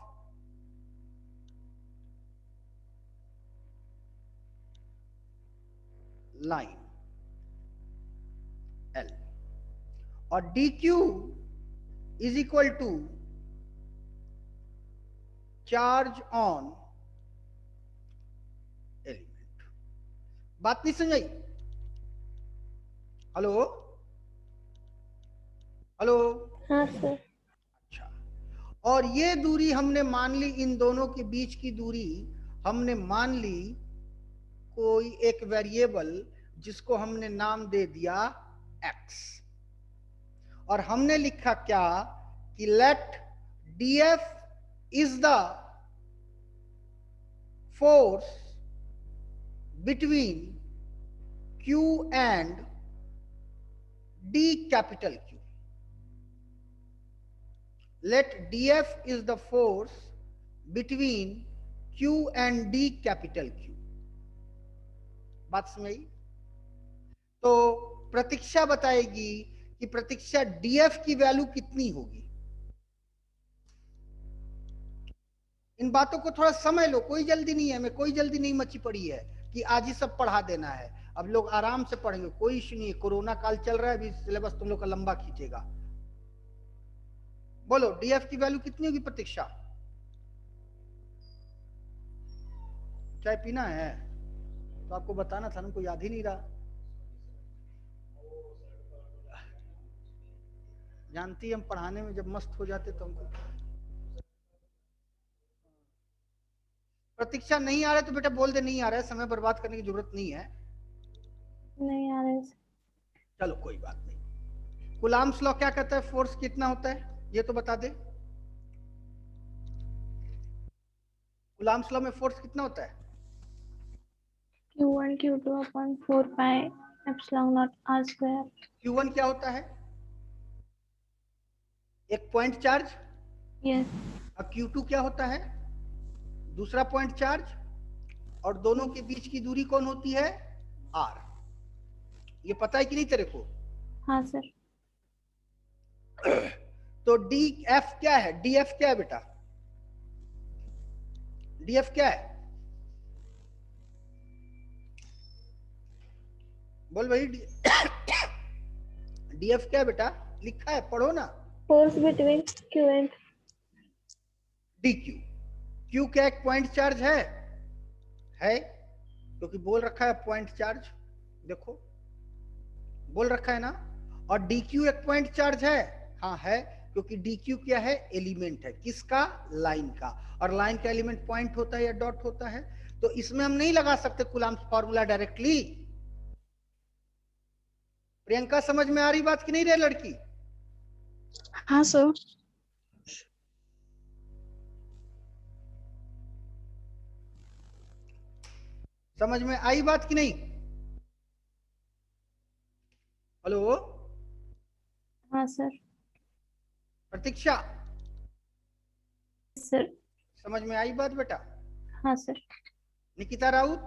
लाइन L, और dq is equal to charge on element. बात नहीं समझ आई? हेलो? हेलो? हाँ sir. अच्छा, और ये दूरी हमने मान ली, इन दोनों के बीच की दूरी हमने मान ली कोई एक वेरिएबल जिसको हमने नाम दे दिया x, और हमने लिखा क्या कि let df is the force between q and d capital Q। let df is the force between q and d capital Q। बात समझ आई? तो प्रतीक्षा बताएगी कि प्रतीक्षा df की वैल्यू कितनी होगी। इन बातों को थोड़ा समझ लो, कोई जल्दी नहीं है, हमें कोई जल्दी नहीं मची पड़ी है कि आज ही सब पढ़ा देना है। अब लोग आराम से पढ़ेंगे, कोई इश्यू नहीं है। कोरोना काल चल रहा है, अभी सिलेबस तुम लोग का लंबा खींचेगा। बोलो df की वैल्यू कितनी होगी प्रतीक्षा? चाय पीना है? तो आपको बताना था, हमको याद ही नहीं रहा। जानती हम पढ़ाने में जब मस्त हो जाते तो हमको। प्रतीक्षा नहीं आ रहा है तो बेटा बोल दे नहीं आ रहा है, समय बर्बाद करने की जरूरत नहीं है। नहीं आ रहे सर। चलो कोई बात नहीं। कूलाम्स लॉ क्या कहता है, फोर्स कितना होता है ये तो बता दे। कूलाम्स लॉ में फोर्स कितना होता है? Q1 Q2 upon 4 pi epsilon naught r square. Q1 क्या होता है? एक पॉइंट चार्ज। Yes. और Q2 क्या होता है? दूसरा पॉइंट चार्ज। और दोनों के बीच की दूरी कौन होती है? R। ये पता है कि नहीं तेरे को? हाँ सर। तो डी एफ क्या है? डी एफ क्या है बेटा? डी एफ क्या है? बोल भाई। डी एफ क्या है बेटा? लिखा है, पढ़ो ना। Force between Q and D Q. Q क्या एक पॉइंट चार्ज है? क्योंकि बोल रखा है पॉइंट चार्ज, देखो बोल रखा है ना। और डी क्यू एक पॉइंट चार्ज है, हाँ है, क्योंकि डी क्यू क्या है? एलिमेंट है। किसका? लाइन का। और लाइन का एलिमेंट पॉइंट होता है या डॉट होता है। तो इसमें हम नहीं लगा सकते कूलम्ब फॉर्मूला डायरेक्टली। प्रियंका समझ में आ रही बात कि नहीं रे लड़की? हाँ सर। समझ में आई बात कि नहीं? हेलो हाँ सर। प्रतीक्षा, सर। समझ में आई बात बेटा? हाँ सर। निकिता राउत,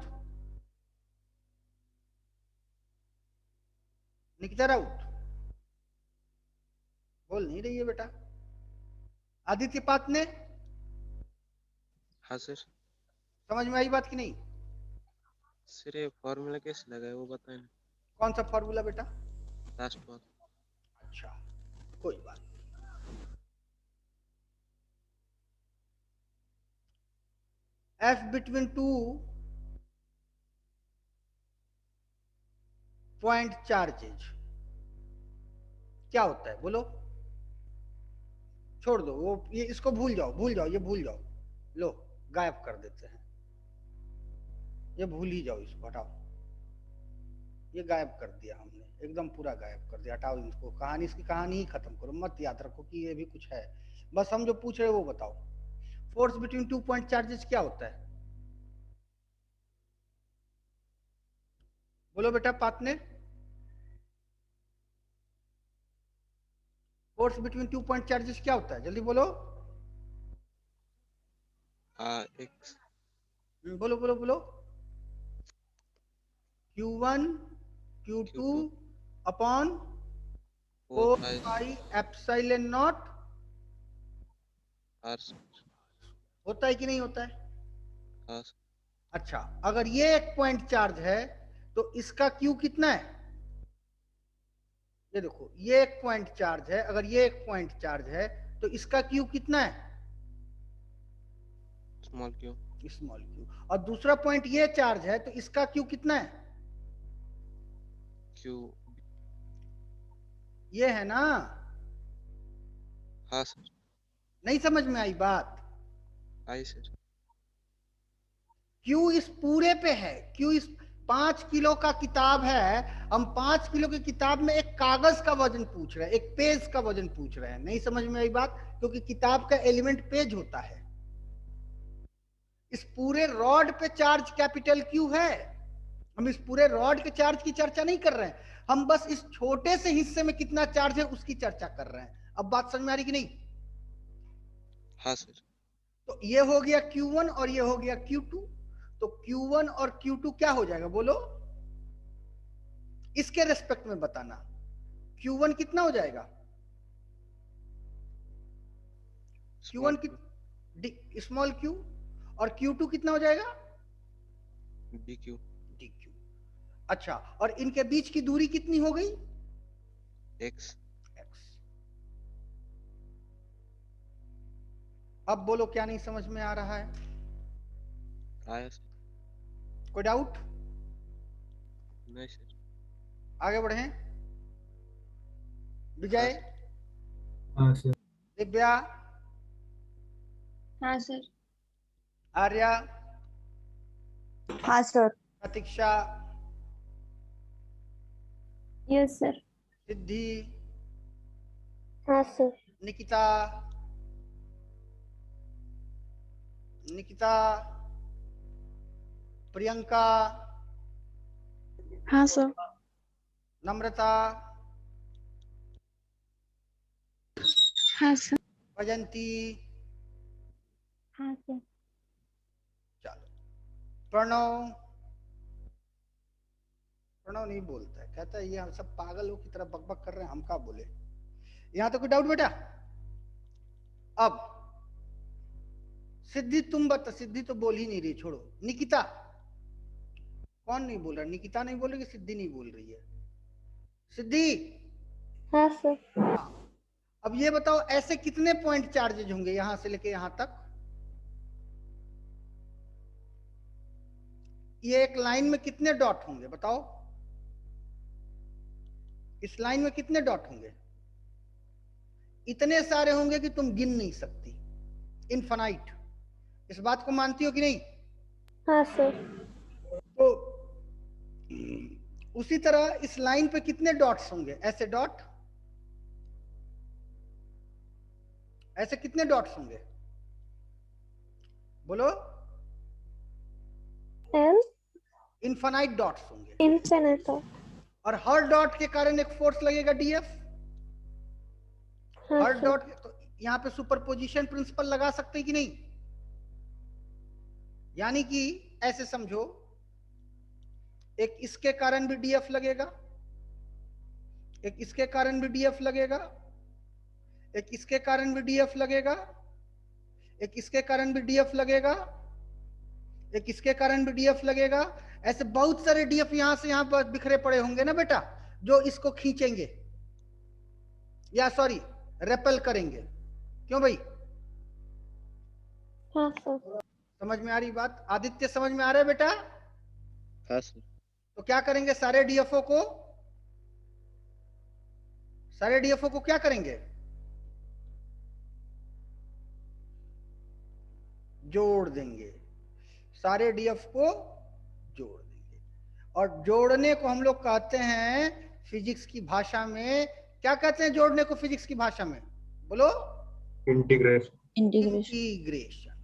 निकिता राउत बोल नहीं रही है बेटा। आदित्य पातने, हाँ सर। समझ में आई बात कि नहीं? सर ये फॉर्मूला कैसे लगा है वो बताएं ना। कौन सा फॉर्मूला बेटा? लास्ट वाला। अच्छा कोई बात नहीं। F between two point charges क्या होता है बोलो? छोड़ दो वो, ये इसको भूल जाओ, भूल जाओ, ये भूल जाओ। लो गायब कर देते हैं, ये भूल ही जाओ, इसको हटाओ। ये गायब कर दिया हमने, एकदम पूरा गायब कर दिया, हटाओ इसको। कहानी, इसकी कहानी ही खत्म करो, मत याद रखो कि ये भी कुछ है। बस हम जो पूछ रहे हैं वो बताओ। Force between two point charges क्या होता है? बोलो बेटा partner. Force between two point charges क्या होता है? जल्दी बोलो। एक्स। बोलो बोलो बोलो। Q1 Q2 Q2 upon 4 4 pi pi epsilon not. r। होता है कि नहीं होता है? हाँ अच्छा, अगर ये एक पॉइंट चार्ज है तो इसका Q कितना है? ये देखो, ये एक पॉइंट चार्ज है, अगर ये एक पॉइंट चार्ज है तो इसका Q कितना है? Small Q. Small Q. और दूसरा पॉइंट ये चार्ज है तो इसका Q कितना है? क्यू। ये है ना? हाँ सर। नहीं समझ में आई बात? आई सर। क्यू इस पूरे पे है। क्यू इस 5 किलो का किताब है, हम 5 किलो की किताब में एक कागज का वजन पूछ रहे हैं, एक पेज का वजन पूछ रहे हैं। नहीं समझ में आई बात? क्योंकि किताब का एलिमेंट पेज होता है। इस पूरे रॉड पे चार्ज कैपिटल क्यू है। हम इस पूरे रॉड के चार्ज की चर्चा नहीं कर रहे हैं, हम बस इस छोटे से हिस्से में कितना चार्ज है उसकी चर्चा कर रहे हैं। अब बात समझ में आ रही कि नहीं? हाँ सर। तो ये हो गया Q1 और ये हो गया Q2। तो Q1 और Q2 क्या हो जाएगा बोलो? इसके रेस्पेक्ट में बताना। Q1 कितना हो जाएगा? Small Q1 Q. की स्मॉल क्यू। और Q2 कितना हो जाएगा? D Q. dq। अच्छा, और इनके बीच की दूरी कितनी हो गई? एक्स। x। अब बोलो क्या नहीं समझ में आ रहा है? आया सर। कोई डाउट? नहीं सर। आगे बढ़े। विजय, हाँ सर। दिव्या, हाँ सर। आर्या, हाँ सर। प्रतीक्षा, Yes, sir. सिद्धि, हाँ सर। निकिता, निकिता, प्रियंका, हाँ सर. नम्रता, हाँ सर. वजंती, हाँ सर। चलो प्रणव, प्रणव नहीं बोलता है, कहता है ये हम सब पागलों की तरह बकबक कर रहे हैं, हम क्या बोले। यहां तो कोई डाउट बेटा? अब सिद्धि तुम बता, सिद्धि तो बोल ही नहीं रही, छोड़ो। निकिता, कौन नहीं बोल रहा? निकिता नहीं बोल रही कि सिद्धि नहीं बोल रही है? सिद्धि, हाँ सर। हाँ। अब ये बताओ ऐसे कितने पॉइंट चार्जेज होंगे यहां से लेके यहां तक? ये एक लाइन में कितने डॉट होंगे बताओ? इस लाइन में कितने डॉट होंगे? इतने सारे होंगे कि तुम गिन नहीं सकती, इनफाइनाइट। इस बात को मानती हो कि नहीं? हाँ सर। तो उसी तरह इस लाइन पे कितने डॉट्स होंगे? ऐसे डॉट, ऐसे कितने डॉट्स होंगे बोलो? एल इनफाइनाइट डॉट्स होंगे। इनफिनिट। और हर डॉट के कारण एक फोर्स लगेगा डीएफ। हाँ हर सर। डॉट, तो यहां पे सुपरपोजिशन प्रिंसिपल लगा सकते हैं कि नहीं? यानी कि ऐसे समझो, एक इसके कारण भी डीएफ लगेगा, एक इसके कारण भी डीएफ लगेगा, एक इसके कारण भी डीएफ लगेगा, एक इसके कारण भी डीएफ लगेगा, एक इसके कारण भी डीएफ लगेगा। ऐसे बहुत सारे डीएफ यहां से यहां पर बिखरे पड़े होंगे ना बेटा, जो इसको खींचेंगे, या सॉरी रेपेल करेंगे। क्यों भाई? हाँ सर। समझ में आ रही बात? आदित्य समझ में आ रहा है बेटा? हाँ सर। तो क्या करेंगे? सारे डीएफओ को, सारे डीएफओ को क्या करेंगे? जोड़ देंगे। सारे डीएफ को जोड़ देंगे। और जोड़ने को हम लोग कहते हैं फिजिक्स की भाषा में, क्या कहते हैं जोड़ने को फिजिक्स की भाषा में? बोलो। इंटीग्रेशन। इंटीग्रेशन।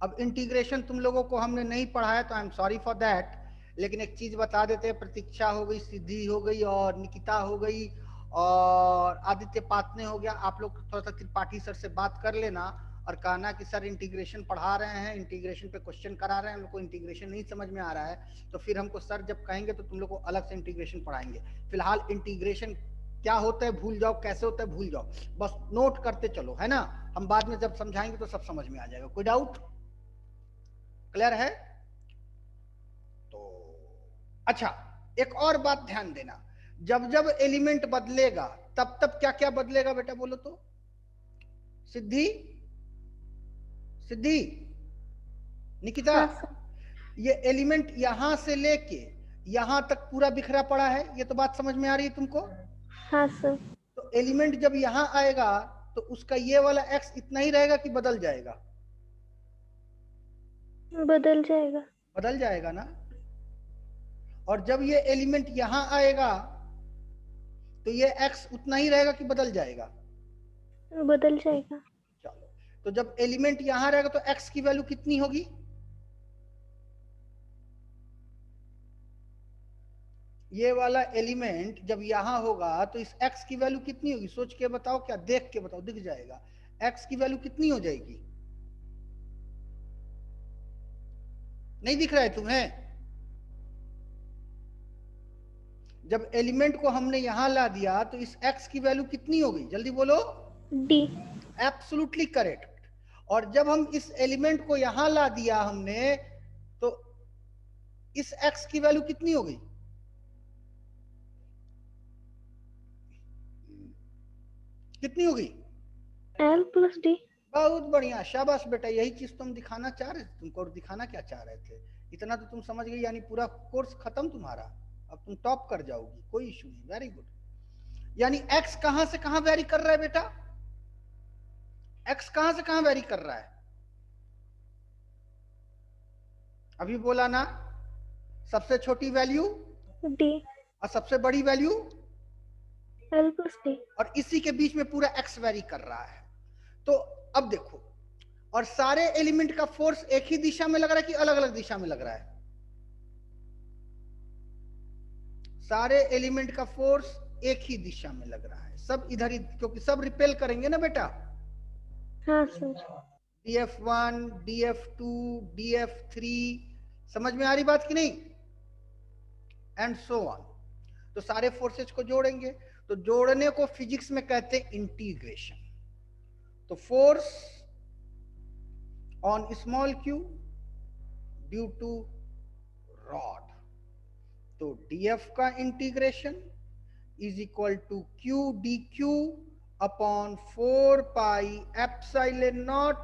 अब इंटीग्रेशन तुम लोगों को हमने नहीं पढ़ाया, तो I am sorry for that. लेकिन एक चीज बता देते हैं, प्रतीक्षा हो गई, सिद्धि हो गई, और निकिता हो गई, और आदित्य पातने हो गया। आप लोग थोड़ा सा त्रिपाठी सर से बात कर लेना और कहना कि सर इंटीग्रेशन पढ़ा रहे हैं, इंटीग्रेशन पे क्वेश्चन करा रहे हैं, हम लोग को इंटीग्रेशन नहीं समझ में आ रहा है। तो फिर हमको सर जब कहेंगे तो तुम लोग को अलग से इंटीग्रेशन पढ़ाएंगे। फिलहाल इंटीग्रेशन क्या होता है भूल जाओ, कैसे होता है भूल जाओ, बस नोट करते चलो, है ना? हम बाद में जब समझाएंगे तो सब समझ में आ जाएगा। कोई डाउट? क्लियर है? तो अच्छा, एक और बात ध्यान देना, जब जब एलिमेंट बदलेगा तब तब क्या क्या बदलेगा बेटा, बोलो तो? सिद्धि, सिद्धि, निकिता, हाँ सर। ये एलिमेंट यहां से लेके यहां तक पूरा बिखरा पड़ा है, ये तो बात समझ में आ रही है तुमको? हाँ सर। तो एलिमेंट जब यहां आएगा तो उसका ये वाला एक्स इतना ही रहेगा कि बदल जाएगा? बदल जाएगा। बदल जाएगा ना। और जब ये एलिमेंट यहां आएगा तो ये एक्स उतना ही रहेगा कि बदल जाएगा? बदल जाएगा। चलो, तो जब एलिमेंट यहां रहेगा तो एक्स की वैल्यू कितनी होगी? ये वाला एलिमेंट जब यहां होगा तो इस x की वैल्यू कितनी होगी? सोच के बताओ, क्या देख के बताओ, दिख जाएगा। x की वैल्यू कितनी हो जाएगी? नहीं दिख रहा है तुम्हें? जब एलिमेंट को हमने यहां ला दिया तो इस x की वैल्यू कितनी होगी? जल्दी बोलो। डी। Absolutely correct. और जब हम इस एलिमेंट को यहां ला दिया हमने, तो इस x की वैल्यू कितनी हो गई? कितनी हो गई? L plus D. बहुत बढ़िया, शाबाश बेटा, यही चीज तुम दिखाना चाह रहे थे। तुमको और दिखाना क्या चाह रहे थे? इतना तो तुम समझ गई, यानी पूरा कोर्स खत्म तुम्हारा। अब तुम टॉप कर जाओगी, कोई इशू नहीं, वेरी गुड। यानी x कहां से कहां वेरी कर रहा है बेटा, x कहां से कहां वेरी कर रहा है, अभी बोला ना, सबसे छोटी वैल्यू D और सबसे बड़ी वैल्यू, L plus D। और इसी के बीच में पूरा x वेरी कर रहा है। तो अब देखो, और सारे एलिमेंट का फोर्स एक ही दिशा में लग रहा है कि अलग अलग दिशा में लग रहा है, सारे एलिमेंट का फोर्स एक ही दिशा में लग रहा है, सब इधर ही, क्योंकि सब रिपेल करेंगे ना बेटा, हाँ सर। df1 df2 df3, समझ में आ रही बात कि नहीं, एंड सो ऑन। तो सारे फोर्सेज को जोड़ेंगे, तो जोड़ने को फिजिक्स में कहते हैं इंटीग्रेशन। तो force on small q due to rod, तो df का integration is equal to q dq upon 4 pi epsilon not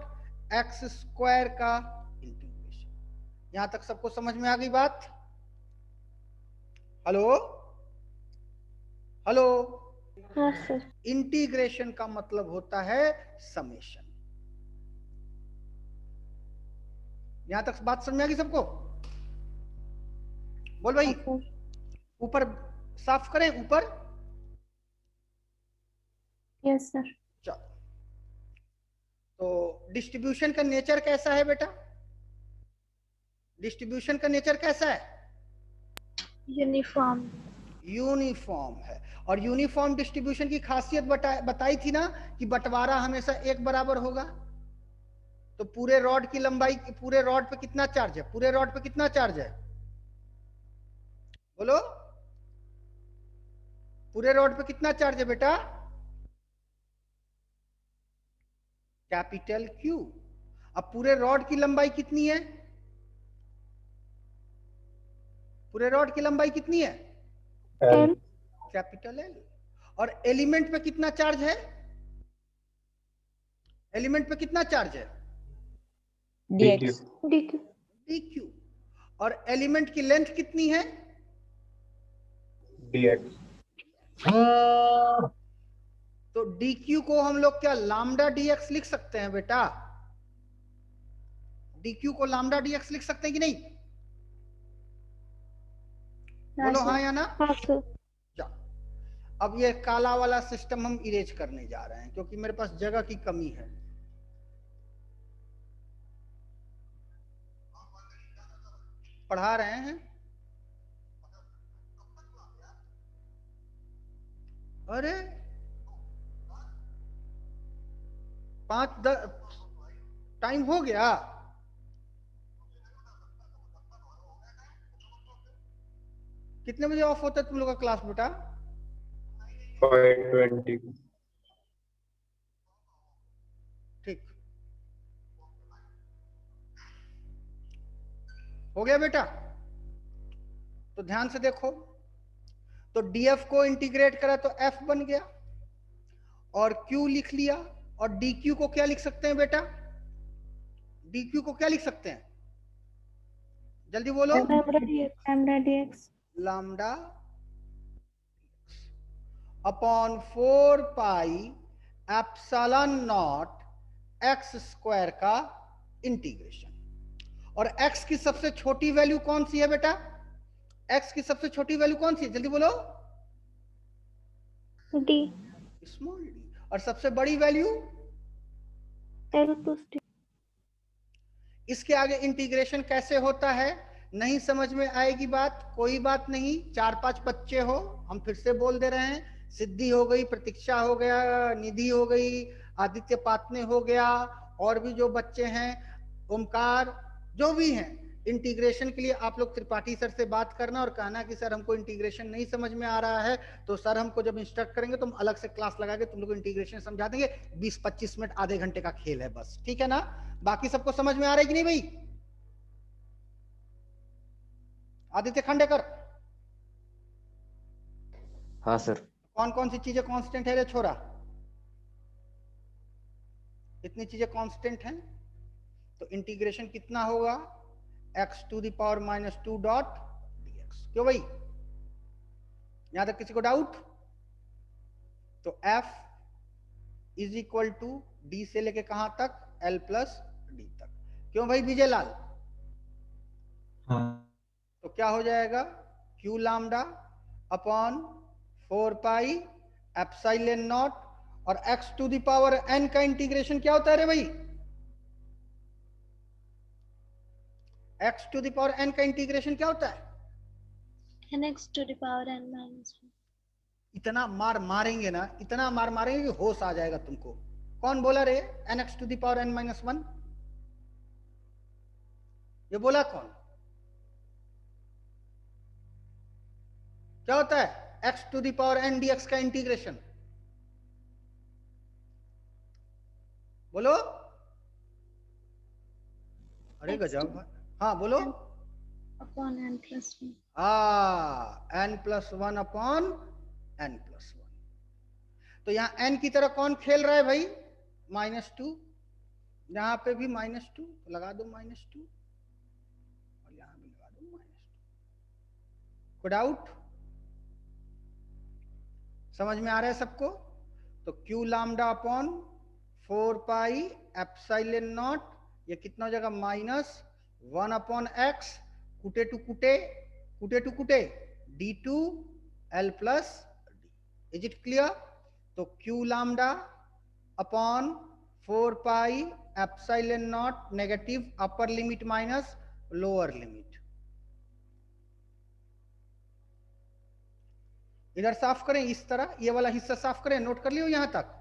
x square का इंटीग्रेशन। यहां तक सबको समझ में आ गई बात? हेलो हेलो, हाँ सर। इंटीग्रेशन का मतलब होता है समेशन। यहां तक बात समझ में आ गई सबको? बोल भाई, Yes, sir. ऊपर साफ करें, ऊपर। Yes, sir. चलो, तो डिस्ट्रीब्यूशन का नेचर कैसा है बेटा, डिस्ट्रीब्यूशन का नेचर कैसा है, यूनिफॉर्म। यूनिफॉर्म है। और यूनिफॉर्म डिस्ट्रीब्यूशन की खासियत बताई थी ना कि बंटवारा हमेशा एक बराबर होगा। तो पूरे रॉड की लंबाई, पूरे रॉड पे कितना चार्ज है, पूरे रॉड पे कितना चार्ज है, बोलो, पूरे रॉड पे कितना चार्ज है बेटा, कैपिटल Q। अब पूरे रॉड की लंबाई कितनी है, पूरे रॉड की लंबाई कितनी है, L कैपिटल L। और एलिमेंट पे कितना चार्ज है, एलिमेंट पे कितना चार्ज है, dx DQ dq। और एलिमेंट की लेंथ कितनी है, dx तो dq को हम लोग क्या लैम्डा dx लिख सकते हैं बेटा, dq को लैम्डा dx लिख सकते हैं कि नहीं, बोलो हाँ या ना। हाँ सर। जा, अब ये काला वाला सिस्टम हम इरेज करने जा रहे हैं क्योंकि मेरे पास जगह की कमी है। पढ़ा रहे हैं, अरे 5-10 टाइम हो गया, कितने बजे ऑफ होता है तुम लोग का क्लास बेटा, 5:20 ठीक हो गया बेटा। तो ध्यान से देखो, तो df को इंटीग्रेट करा तो f बन गया, और q लिख लिया, और dq को क्या लिख सकते हैं बेटा, dq को क्या लिख सकते हैं, जल्दी बोलो, Lambda dx. Lambda upon 4 pi epsilon not x square का इंटीग्रेशन। और x की सबसे छोटी वैल्यू कौन सी है बेटा, x की सबसे छोटी वैल्यू कौन सी है, जल्दी बोलो, D स्मॉल d। और सबसे बड़ी वैल्यू, L plus D। इसके आगे इंटीग्रेशन कैसे होता है नहीं समझ में आएगी बात, कोई बात नहीं, 4-5 बच्चे हो, हम फिर से बोल दे रहे हैं, सिद्धि हो गई, प्रतीक्षा हो गया, निधि हो गई, आदित्य पातने हो गया, और भी जो बच्चे हैं, ओमकार, जो भी हैं, इंटीग्रेशन के लिए आप लोग त्रिपाठी सर से बात करना और कहना कि सर हमको इंटीग्रेशन नहीं समझ में आ रहा है, तो सर हमको जब इंस्ट्रक्ट करेंगे तो हम अलग से क्लास लगा के तुम लोग इंटीग्रेशन समझा देंगे। 20-25 मिनट आधे घंटे का खेल है बस, ठीक है ना? बाकी सबको समझ में आ रहा है कि नहीं भाई? आदित्य खंडेकर, हाँ सर कौन कौन सी चीजें कांस्टेंट है रे छोरा? इतनी चीजें कांस्टेंट हैं, तो इंटीग्रेशन कितना होगा, x to the power -2 dot dx, क्यों भाई? यहां तक किसी को डाउट? तो F is equal to D से लेके कहां तक? L प्लस डी तक। क्यों भाई विजय लाल? हाँ तो क्या हो जाएगा? Q lambda upon 4 pi epsilon not, और x to the power n का इंटीग्रेशन क्या होता है रे भाई? x to the power n का इंटीग्रेशन क्या होता है? nx to the power n minus 1. इतना मार मारेंगे ना, इतना मार मारेंगे कि होश आ जाएगा तुमको। कौन बोला रे nx to the power n minus 1? ये बोला कौन? क्या होता है x to the power n dx का इंटीग्रेशन? बोलो। अरे X गजब। to हाँ बोलो। upon n plus 1. n plus 1 upon n plus 1। तो यहाँ n की तरह कौन खेल रहा है भाई? -2। यहाँ पे भी -2 तो लगा दो -2, और यहाँ भी लगा दो -2। कोई डाउट? समझ में आ रहा है सबको? तो Q lambda upon 4 pi epsilon not, ये कितना हो जाएगा? -1 अपॉन x, कुटे टू कुटे, कुटे टू कुटे, d2 L plus D. Is it clear? तो Q lambda upon 4 pi epsilon not, negative upper limit minus lower limit. इधर साफ करें, इस तरह ये वाला हिस्सा साफ करें। नोट कर लियो यहां तक?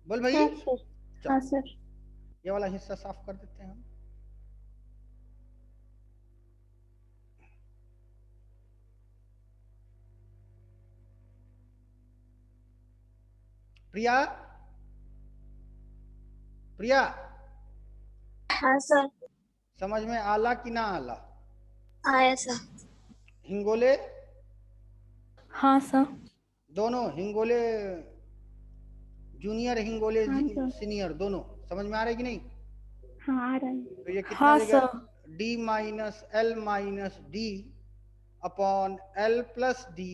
बोल भाई। हाँ सर। चल, हाँ सर। ये वाला हिस्सा साफ कर देते हैं हम। प्रिया, प्रिया हाँ सर। समझ में आला कि ना आला? आया सर। हिंगोले हाँ सर। दोनों, हिंगोले जूनियर, हिंगोले हाँ सर। सीनियर, दोनों समझ में आ रहा है कि नहीं? हाँ आ रहा है। तो ये कितना हाँ देगा? Sir. d minus L minus D upon L plus D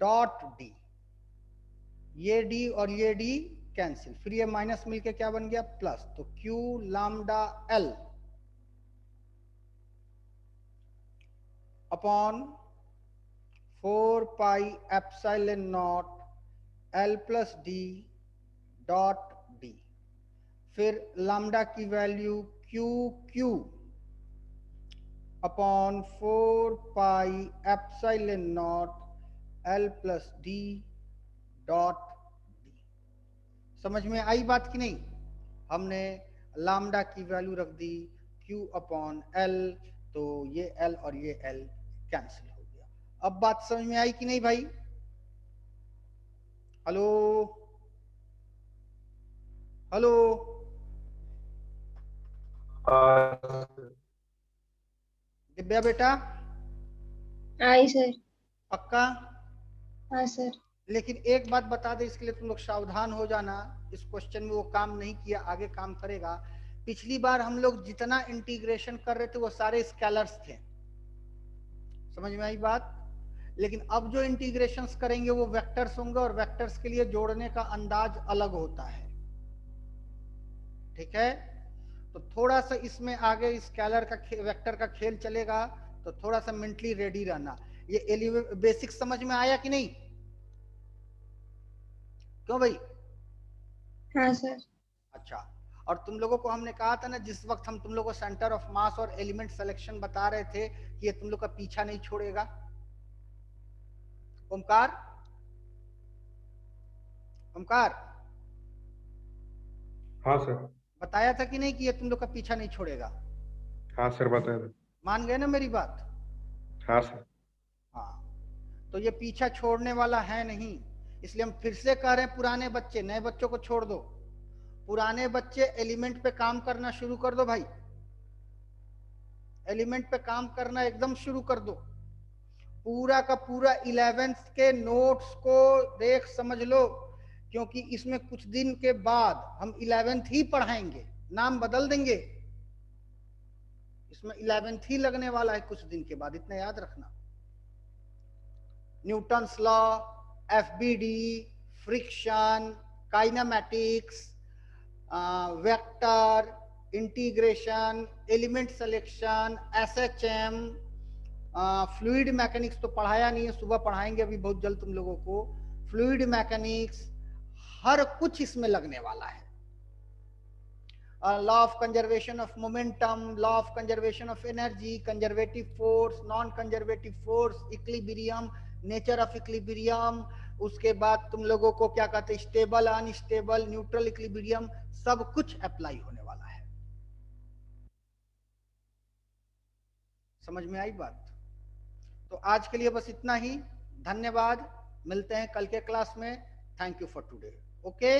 dot D. ये d और ये d कैंसिल, फिर ये माइनस मिलके क्या बन गया? प्लस। तो Q lambda L upon 4 pi epsilon not L plus D dot D. फिर लैम्डा की value QQ upon 4 pi epsilon not L plus D dot D. समझ में आई बात कि नहीं? हमने लैम्डा की वैल्यू रख दी Q अपॉन L, तो ये L और ये L कैंसिल हो गया। अब बात समझ में आई कि नहीं भाई? Hello hello. दिव्या बेटा आई सर। पक्का? हाँ सर। लेकिन एक बात बता दे, इसके लिए तुम लोग सावधान हो जाना। इस क्वेश्चन में वो काम नहीं किया, आगे काम करेगा। पिछली बार हम लोग जितना इंटीग्रेशन कर रहे थे वो सारे स्केलर्स थे। समझ में आई बात? लेकिन अब जो इंटीग्रेशंस करेंगे वो वेक्टर्स होंगे, और वेक्टर्स के लिए जोड़ने का अंदाज अलग होता है। ठीक है? तो थोड़ा सा इसमें आगे स्केलर का वेक्टर का खेल चलेगा, तो थोड़ा सा मेंटली रेडी रहना। ये बेसिक समझ में आया कि नहीं? क्यों भाई? हाँ सर। अच्छा, और तुम लोगों को हमने कहा था ना, जिस वक्त हम तुम लोगों को सेंटर ऑफ मास और एलिमेंट सिलेक्शन बता रहे थे कि ये तुम लोग का पीछा नहीं छोड़ेगा। ओमकार, ओमकार हाँ सर। बताया था कि नहीं कि ये तुम लोग का पीछा नहीं छोड़ेगा? हाँ सर बताया था। मान गए ना मेरी बात? हाँ सर। हाँ, तो ये पीछा छोड़ने वाला है नहीं, इसलिए हम फिर से कह रहे हैं पुराने बच्चे नए बच्चों को छोड़ दो। पुराने बच्चे एलिमेंट पे काम करना शुरू कर दो भाई। एलिमेंट पे काम करना एकदम शुरू कर दो। पूरा का पूरा 11th के नोट्स को देख समझ लो, क्योंकि इसमें कुछ दिन के बाद हम 11th ही पढ़ाएंगे, नाम बदल देंगे। इसमें 11th ही लगने वाला है कुछ दिन के बाद, इतना याद रखना। Newton's law, FBD, friction, kinematics, vector, integration, element selection, SHM, fluid mechanics तो पढ़ाया नहीं है, सुबह पढ़ाएंगे अभी बहुत जल्द तुम लोगों को। फ्लूइड मैकेनिक्स, हर कुछ इसमें लगने वाला है। Law of conservation of momentum, law of conservation of energy, conservative force, non conservative force, equilibrium, nature of equilibrium, उसके बाद तुम लोगों को क्या कहते हैं, स्टेबल, अनस्टेबल, न्यूट्रल इक्विलिब्रियम, सब कुछ अप्लाई होने वाला है। समझ में आई बात? तो आज के लिए बस इतना ही, धन्यवाद, मिलते हैं कल के क्लास में। Thank you for today. Okay.